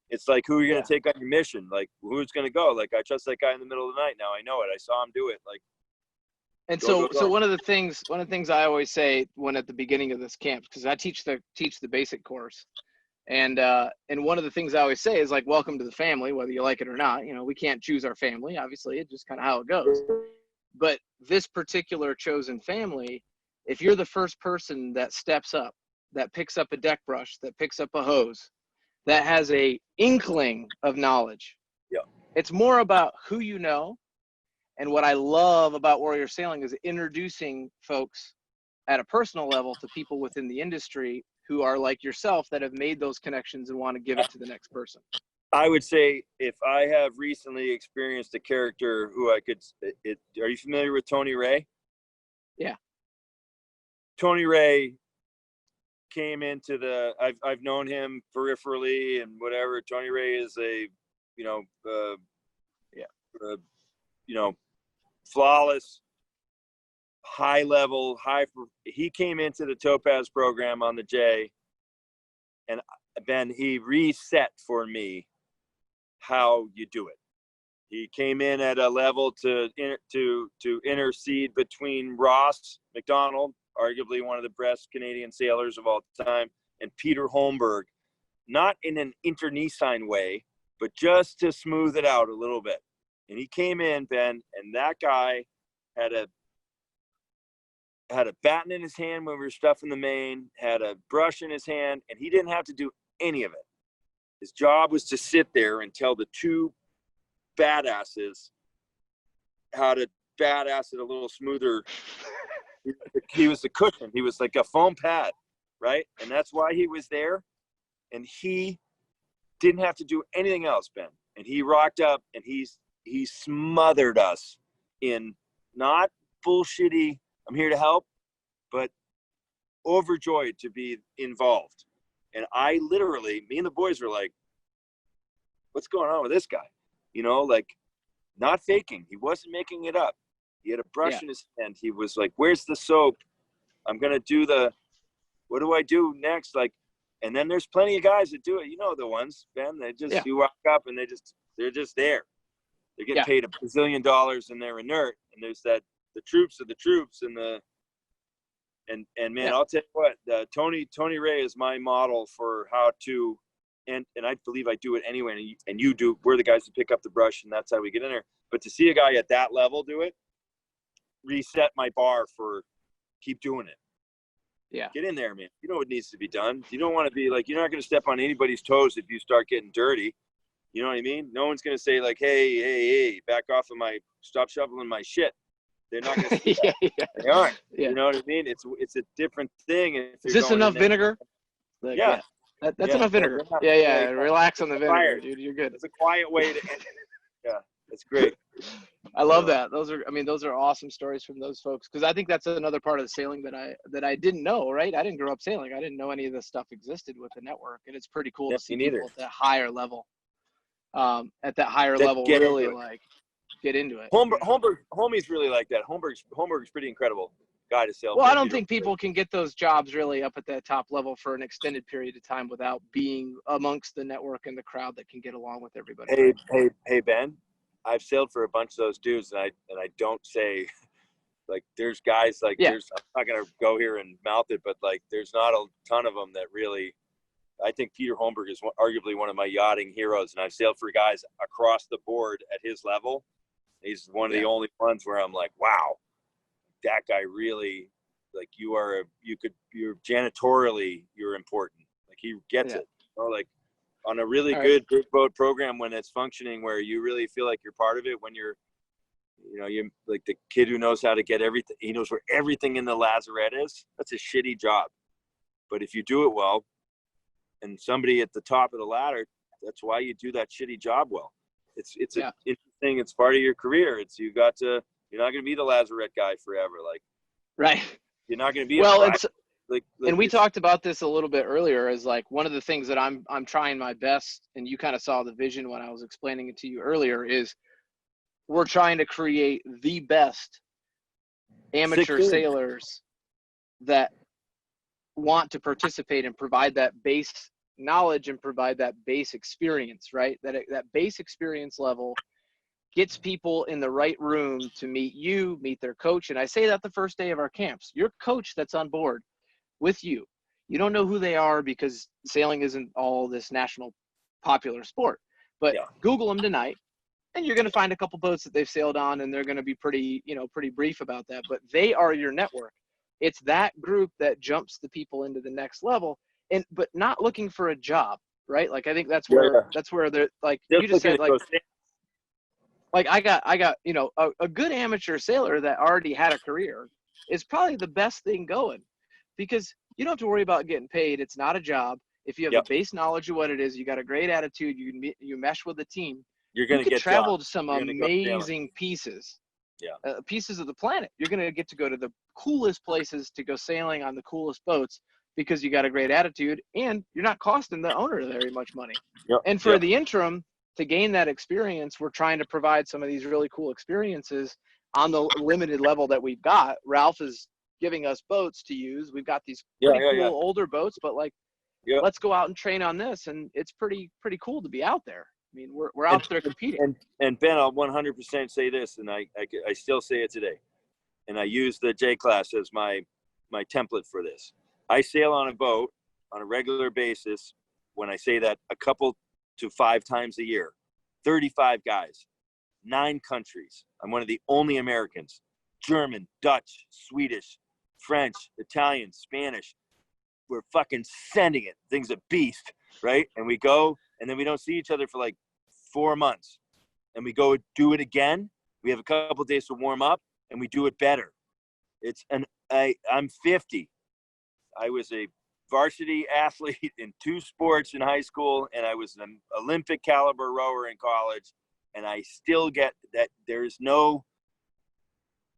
it's like, who are you going to take on your mission? Like, who's going to go? Like, I trust that guy in the middle of the night now. I know it. I saw him do it. Like, and go. So one of the things I always say when at the beginning of this camp, because I teach the basic course, and one of the things I always say is like, welcome to the family, whether you like it or not. You know, we can't choose our family, obviously. It's just kind of how it goes. But this particular chosen family, if you're the first person that steps up, that picks up a deck brush, that picks up a hose, that has a inkling of knowledge, it's more about who you know. And what I love about Warrior Sailing is introducing folks at a personal level to people within the industry who are like yourself that have made those connections and want to give it to the next person. I would say if I have recently experienced a character who I could, are you familiar with Tony Ray? Yeah. Tony Ray came into I've known him peripherally and whatever. Tony Ray is a, flawless, high level, he came into the Topaz program on the J, and then he reset for me how you do it. He came in at a level to intercede between Ross McDonald, arguably one of the best Canadian sailors of all time, and Peter Holmberg, not in an internecine way, but just to smooth it out a little bit. And he came in, Ben, and that guy had a batten in his hand when we were stuffing the main, had a brush in his hand, and he didn't have to do any of it. His job was to sit there and tell the 2 badasses how to badass at a little smoother. He was the cushion. He was like a foam pad, right? And that's why he was there. And he didn't have to do anything else, Ben. And he rocked up and he smothered us in not bullshitty, I'm here to help, but overjoyed to be involved. And I literally, me and the boys were like, what's going on with this guy? You know, like not faking. He wasn't making it up. He had a brush in his hand. He was like, where's the soap? I'm going to do what do I do next? Like, and then there's plenty of guys that do it. You know, the ones, Ben, they just, you walk up and they're just there. They get paid $1 bazillion and they're inert. And there's the troops of the troops and man, I'll tell you what, Tony Ray is my model for how to, and I believe I do it anyway. And you do, we're the guys who pick up the brush and that's how we get in there. But to see a guy at that level do it, reset my bar for keep doing it. Yeah. Get in there, man. You know what needs to be done. You don't want to be like, you're not going to step on anybody's toes if you start getting dirty. You know what I mean? No one's going to say like, hey, back off of stop shoveling my shit. They're not going to say that. They aren't. You know what I mean? It's a different thing. Is this enough vinegar? Like, that's enough vinegar. Relax on the vinegar, dude. You're good. It's a quiet way to end. Yeah. That's great. I love that. Those are awesome stories from those folks. Cause I think that's another part of the sailing that I didn't know, right? I didn't grow up sailing. I didn't know any of this stuff existed with the network. And it's pretty cool to see people at that higher level. Really like get into it. Homie's really like that. Holmberg's pretty incredible guy to sail. Well, I don't think people can get those jobs really up at that top level for an extended period of time without being amongst the network and the crowd that can get along with everybody. Hey, Ben. I've sailed for a bunch of those dudes, and I don't say, like, there's guys like I'm not gonna go here and mouth it, but like there's not a ton of them that really. I think Peter Holmberg is arguably one of my yachting heroes, and I've sailed for guys across the board at his level. He's one of the only ones where I'm like, wow, that guy really, like, you're janitorially, you're important. Like he gets it, you know, like. On a really good big boat program when it's functioning, where you really feel like you're part of it, when you're like the kid who knows how to get everything, he knows where everything in the lazarette is. That's a shitty job. But if you do it well, and somebody at the top of the ladder, that's why you do that shitty job well. It's interesting. It's part of your career. You're not going to be the lazarette guy forever. Like, right. You're not going to be and we talked about this a little bit earlier as like one of the things that I'm trying my best, and you kind of saw the vision when I was explaining it to you earlier, is we're trying to create the best amateur sailors that want to participate and provide that base knowledge and provide that base experience, right? That base experience level gets people in the right room to meet their coach. And I say that the first day of our camps, your coach that's on board with you don't know who they are because sailing isn't all this national popular sport, but Google them tonight and you're going to find a couple boats that they've sailed on, and they're going to be pretty brief about that, but they are your network. It's that group that jumps the people into the next level, but not looking for a job, right? Like, I think that's where they're like, you just said, like I got a good amateur sailor that already had a career is probably the best thing going. Because you don't have to worry about getting paid. It's not a job. If you have the base knowledge of what it is, you got a great attitude, you mesh with the team, you can travel to some amazing pieces of the planet. You're going to get to go to the coolest places to go sailing on the coolest boats because you got a great attitude, and you're not costing the owner very much money. And for the interim, to gain that experience, we're trying to provide some of these really cool experiences on the limited level that we've got. Ralph is giving us boats to use. We've got these pretty cool older boats, but like, let's go out and train on this. And it's pretty cool to be out there. I mean, we're out there competing. And Ben, I'll 100% say this, and I still say it today. And I use the J class as my template for this. I sail on a boat on a regular basis. When I say that, a couple to 5 times a year, 35 guys, 9 countries. I'm one of the only Americans. German, Dutch, Swedish, French, Italian, Spanish. We're fucking sending it. Thing's a beast, right? And we go, and then we don't see each other for like 4 months. And we go do it again. We have a couple days to warm up, and we do it better. I'm 50. I was a varsity athlete in 2 sports in high school, and I was an Olympic caliber rower in college. And I still get that there's no,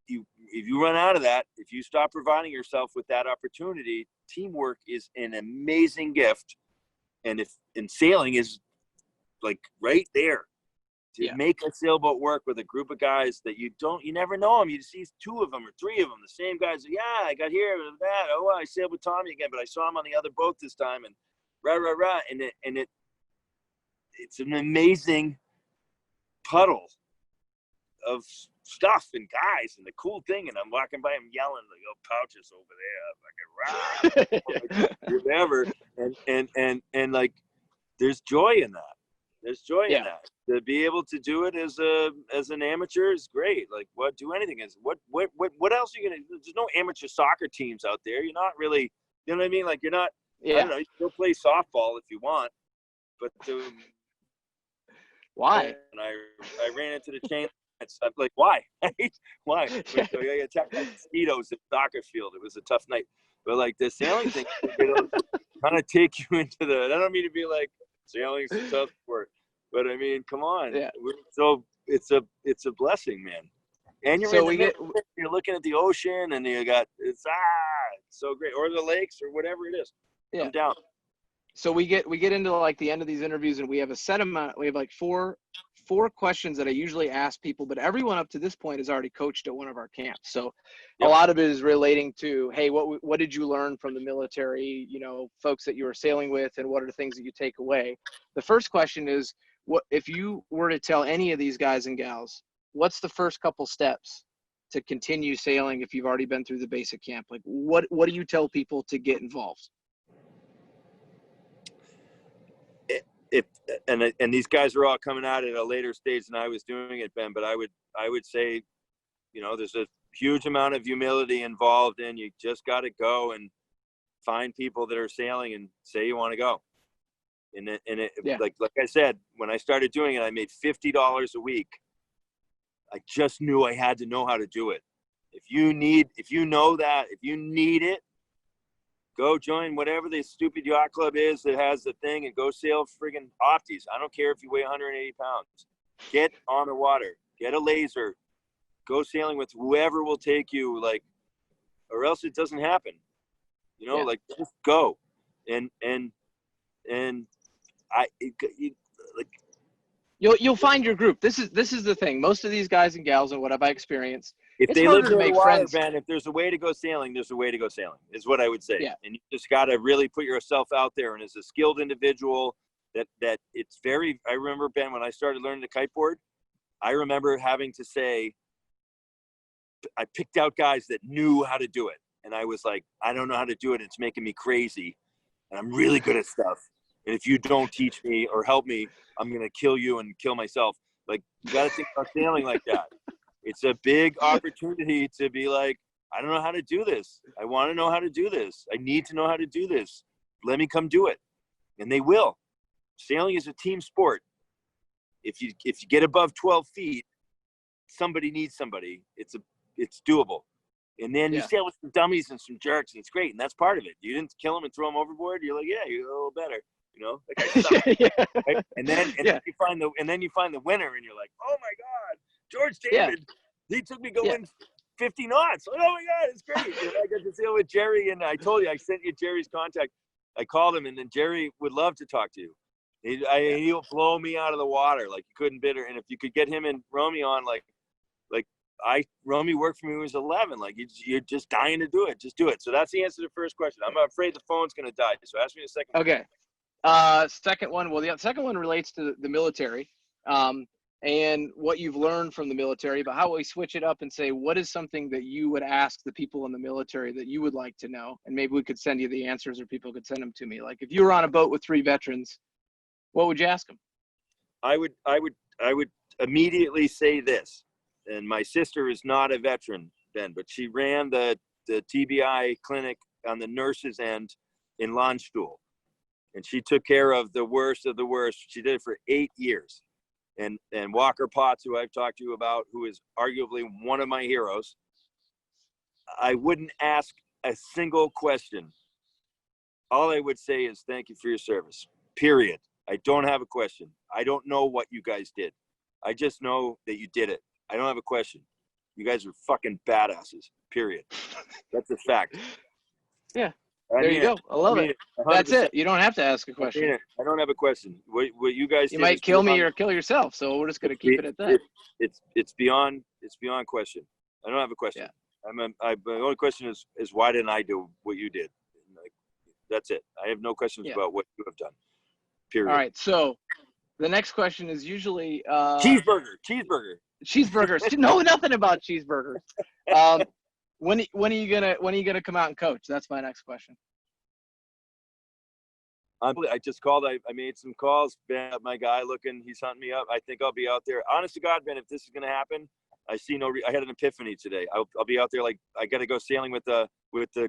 if you run out of that, if you stop providing yourself with that opportunity, teamwork is an amazing gift. And sailing is like right there to make a sailboat work with a group of guys that you never know them. You see 2 of them or 3 of them, the same guys. Yeah, I got here and that. Oh, I sailed with Tommy again, but I saw him on the other boat this time, and rah. And it's an amazing puddle of stuff and guys and the cool thing. And I'm walking by him yelling like, "Oh, pouches over there, fucking rah," whatever. And like, there's joy in that. There's joy in that. To be able to do it as an amateur is great. Like, do anything is what else are you gonna? There's no amateur soccer teams out there. You're not really, you know what I mean? Like, you're not. I don't know. You can go play softball if you want, but why? And I ran into the chain. I'm like, why? Why? I got attacked by mosquitoes at the soccer field. It was a tough night. But like the sailing thing, kind of take you into the. I don't mean to be like sailing's a tough sport, but I mean, come on. Yeah. So it's a blessing, man. And you're you're looking at the ocean, and it's so great, or the lakes, or whatever it is. Yeah. I'm down. So we get into like the end of these interviews, and we have a set amount. We have like four questions that I usually ask people, but everyone up to this point has already coached at one of our camps. So a lot of it is relating to, hey, what did you learn from the military, folks that you were sailing with, and what are the things that you take away? The first question is, what if you were to tell any of these guys and gals, what's the first couple steps to continue sailing if you've already been through the basic camp? Like, what do you tell people to get involved? And these guys are all coming out at a later stage than I was doing it, Ben, but I would say, there's a huge amount of humility involved, and you just got to go and find people that are sailing and say you want to go. Like I said, when I started doing it, I made $50 a week. I just knew I had to know how to do it. If you need it, go join whatever the stupid yacht club is that has the thing, and go sail friggin' Opties. I don't care if you weigh 180 pounds. Get on the water. Get a laser. Go sailing with whoever will take you, or else it doesn't happen. Just go. You'll find your group. This is the thing. Most of these guys and gals, and what have I experienced, if they live near the water, Ben, if there's a way to go sailing, there's a way to go sailing, is what I would say. Yeah. And you just got to really put yourself out there. And as a skilled individual, that it's very, I remember, Ben, when I started learning the kiteboard, I remember having to say, I picked out guys that knew how to do it. And I was like, I don't know how to do it. It's making me crazy. And I'm really good at stuff. And if you don't teach me or help me, I'm going to kill you and kill myself. Like, you got to think about sailing like that. It's a big opportunity to be like, I don't know how to do this. I want to know how to do this. I need to know how to do this. Let me come do it. And they will. Sailing is a team sport. If you get above 12 feet, somebody needs somebody. It's doable. And then you sail with some dummies and some jerks, and it's great. And that's part of it. You didn't kill them and throw them overboard. You're like, yeah, you're a little better. Like I suck. Right? And then you find the winner, and you're like, oh my God, George David, he took me going 50 knots. Like, oh my God, it's great. And I got to sail with Jerry, and I told you, I sent you Jerry's contact. I called him, and then Jerry would love to talk to you. He'll blow me out of the water like you couldn't bid her. And if you could get him and Romy on, Romy worked for me when he was 11. Like, you're just dying to do it. Just do it. So that's the answer to the first question. I'm afraid the phone's going to die. So ask me the second Okay. Second one. Well, the second one relates to the military, and what you've learned from the military, but how we switch it up and say, what is something that you would ask the people in the military that you would like to know? And maybe we could send you the answers, or people could send them to me. Like, if you were on a boat with 3 veterans, what would you ask them? I would immediately say this. And my sister is not a veteran, Ben, but she ran the TBI clinic on the nurses' end in Landstuhl. And she took care of the worst of the worst. She did it for 8 years. and Walker Potts, who I've talked to you about, who is arguably one of my heroes, I wouldn't ask a single question. All I would say is thank you for your service, period. I don't have a question. I don't know what you guys did. I just know that you did it. I don't have a question. You guys are fucking badasses, period. That's a fact. Yeah. There you go. I love it. That's it. You don't have to ask a question. I don't have a question. What you guys You did might kill me or kill yourself, so we're just gonna keep it at that. It's beyond question. I don't have a question. Yeah. The only question is why didn't I do what you did? Like, that's it. I have no questions about what you have done. Period. All right. So the next question is usually cheeseburgers. No, nothing about cheeseburgers. When are you gonna come out and coach? That's my next question. I just called. I made some calls. Ben, my guy looking. He's hunting me up. I think I'll be out there. Honest to God, Ben, if this is gonna happen, I see no. I had an epiphany today. I'll be out there. Like I got to go sailing with the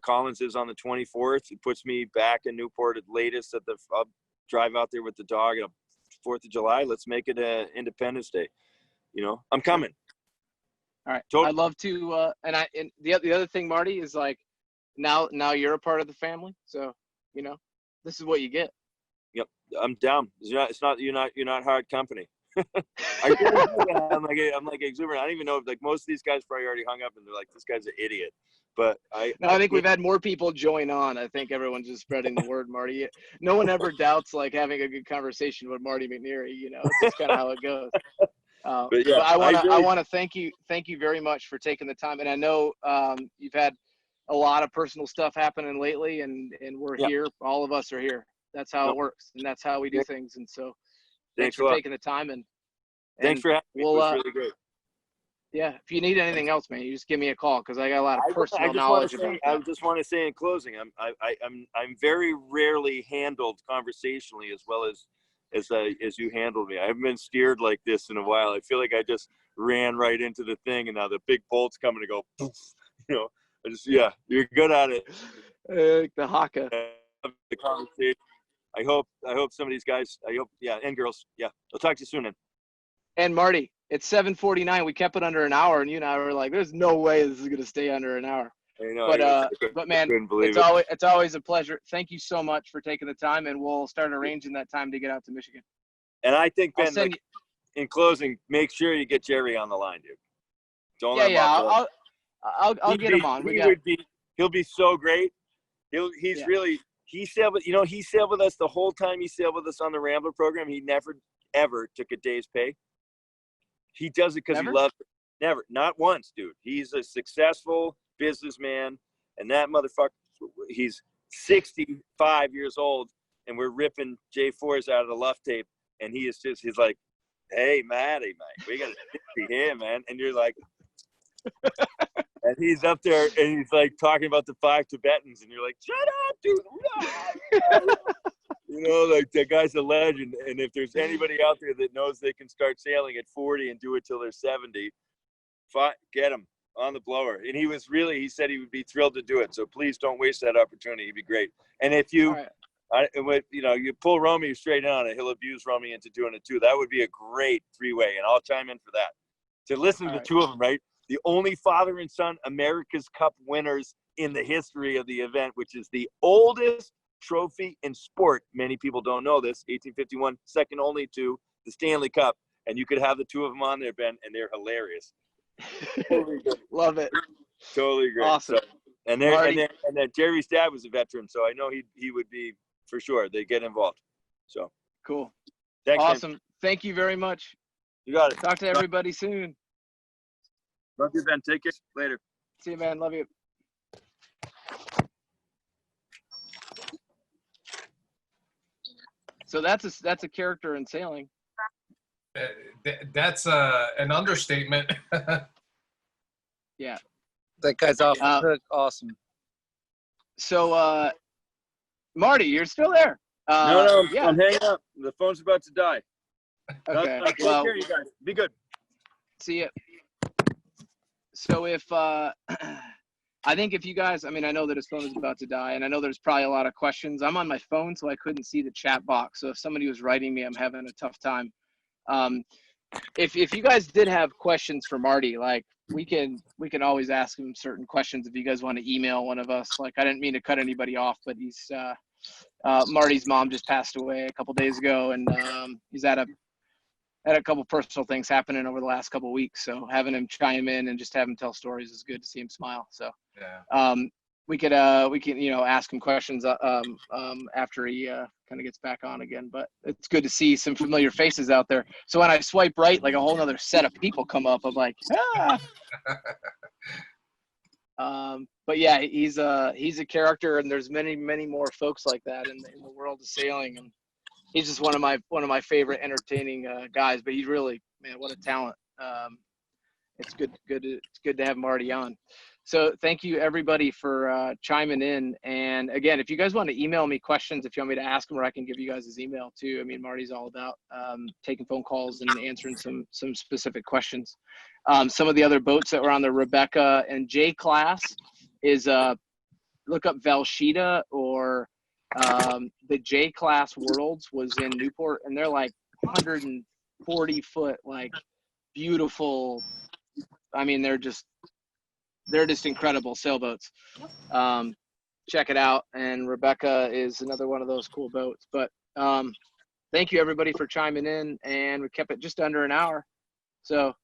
Collinses on the 24th. It puts me back in Newport at latest. I'll drive out there with the dog on 4th of July. Let's make it Independence Day. You know, I'm coming. All right. Totally. I'd love to. And the other thing, Marty, is like now you're a part of the family. So you know, this is what you get. Yep, I'm down. You're not hard company. I'm like exuberant. I don't even know if like most of these guys probably already hung up and they're like, this guy's an idiot. But I think we've had more people join on. I think everyone's just spreading the word, Marty. No one ever doubts like having a good conversation with Marty McNary. You know, it's just kind of how it goes. But I want to thank you very much for taking the time. And I know you've had a lot of personal stuff happening lately, and we're here. All of us are here. That's how it works, and that's how we do things. And so, thanks for taking the time. And thanks for having me. It was really great. Yeah, if you need anything else, man, you just give me a call because I got a lot of personal knowledge about that. I just want to say in closing, I'm very rarely handled conversationally as well as you handled me. I haven't been steered like this in a while. I feel like I just ran right into the thing, and now the big bolt's coming to go. Poof, you know, you're good at it. The haka. The conversation. I hope some of these guys. And girls. Yeah, I'll talk to you soon. Then. And Marty, it's 7:49. We kept it under an hour, and you and I were like, "There's no way this is gonna stay under an hour." I know, but man, it's always a pleasure. Thank you so much for taking the time, and we'll start arranging that time to get out to Michigan. And I think Ben, in closing, make sure you get Jerry on the line, dude. Don't let him off the line. I'll get him on. He'll be so great. He sailed with us the whole time he sailed with us on the Rambler program. He never ever took a day's pay. He does it because he loves it. Never, not once, dude. He's a successful businessman, and that motherfucker, he's 65 years old, and we're ripping J4s out of the luff tape, and he's like, hey, Matty, mate, we got to see him, man. And you're like, and he's up there, and he's like talking about the 5 Tibetans, and you're like, shut up, dude. You know, like that guy's a legend. And if there's anybody out there that knows they can start sailing at 40 and do it till they're 70, get him on the blower. And he said he would be thrilled to do it. So please don't waste that opportunity. He'd be great. And if you, you pull Romy straight on it, he'll abuse Romy into doing it too. That would be a great 3-way. And I'll chime in for that. To listen to the two of them, right? The only father and son America's Cup winners in the history of the event, which is the oldest trophy in sport. Many people don't know this. 1851, second only to the Stanley Cup. And you could have the two of them on there, Ben, and they're hilarious. Totally good. Love it. Totally great. Awesome. So, and then Jerry's dad was a veteran, so I know he would be for sure. They get involved. So cool. Thanks, awesome. Man. Thank you very much. You got it. Talk to everybody soon. Love you, Ben. Take care. Later. See you, man. Love you. So that's a character in sailing. That's an understatement. Yeah. That guy's off the hook. Awesome. So, Marty, you're still there. No, I'm hanging up. The phone's about to die. Okay. Take care, you guys. Be good. See ya. So if I think if you guys, I know that his phone is about to die, and I know there's probably a lot of questions. I'm on my phone, so I couldn't see the chat box. So if somebody was writing me, I'm having a tough time. if you guys did have questions for Marty, like we can always ask him certain questions if you guys want to email one of us. Like I didn't mean to cut anybody off, but he's Marty's mom just passed away a couple days ago, and he's had a couple personal things happening over the last couple weeks. So having him chime in and just have him tell stories is good to see him smile. So Yeah. we can ask him questions after he kind of gets back on again. But it's good to see some familiar faces out there. So when I swipe right, like a whole other set of people come up. I'm like, but yeah, he's a character, and there's many more folks like that in the world of sailing, and he's just one of my favorite entertaining guys. But he's really, man, what a talent. It's good to have Marty on. So thank you everybody for chiming in. And again, if you guys want to email me questions, if you want me to ask him, or I can give you guys his email too. I mean, Marty's all about taking phone calls and answering some specific questions. Some of the other boats that were on the Rebecca and J class is look up Valshita, or the J class Worlds was in Newport, and they're like 140 foot, like beautiful. I mean, they're just incredible sailboats. Check it out. And Rebecca is another one of those cool boats. But thank you everybody for chiming in, and we kept it just under an hour. So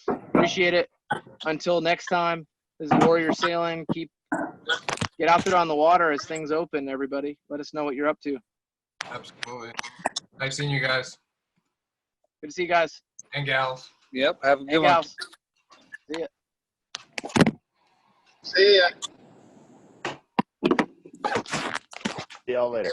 appreciate it. Until next time, this is Warrior Sailing. Get out there on the water as things open, everybody. Let us know what you're up to. Absolutely. Nice seeing you guys. Good to see you guys. And gals. Yep. Have a Hey, good one. gals. See ya. See ya. See y'all later.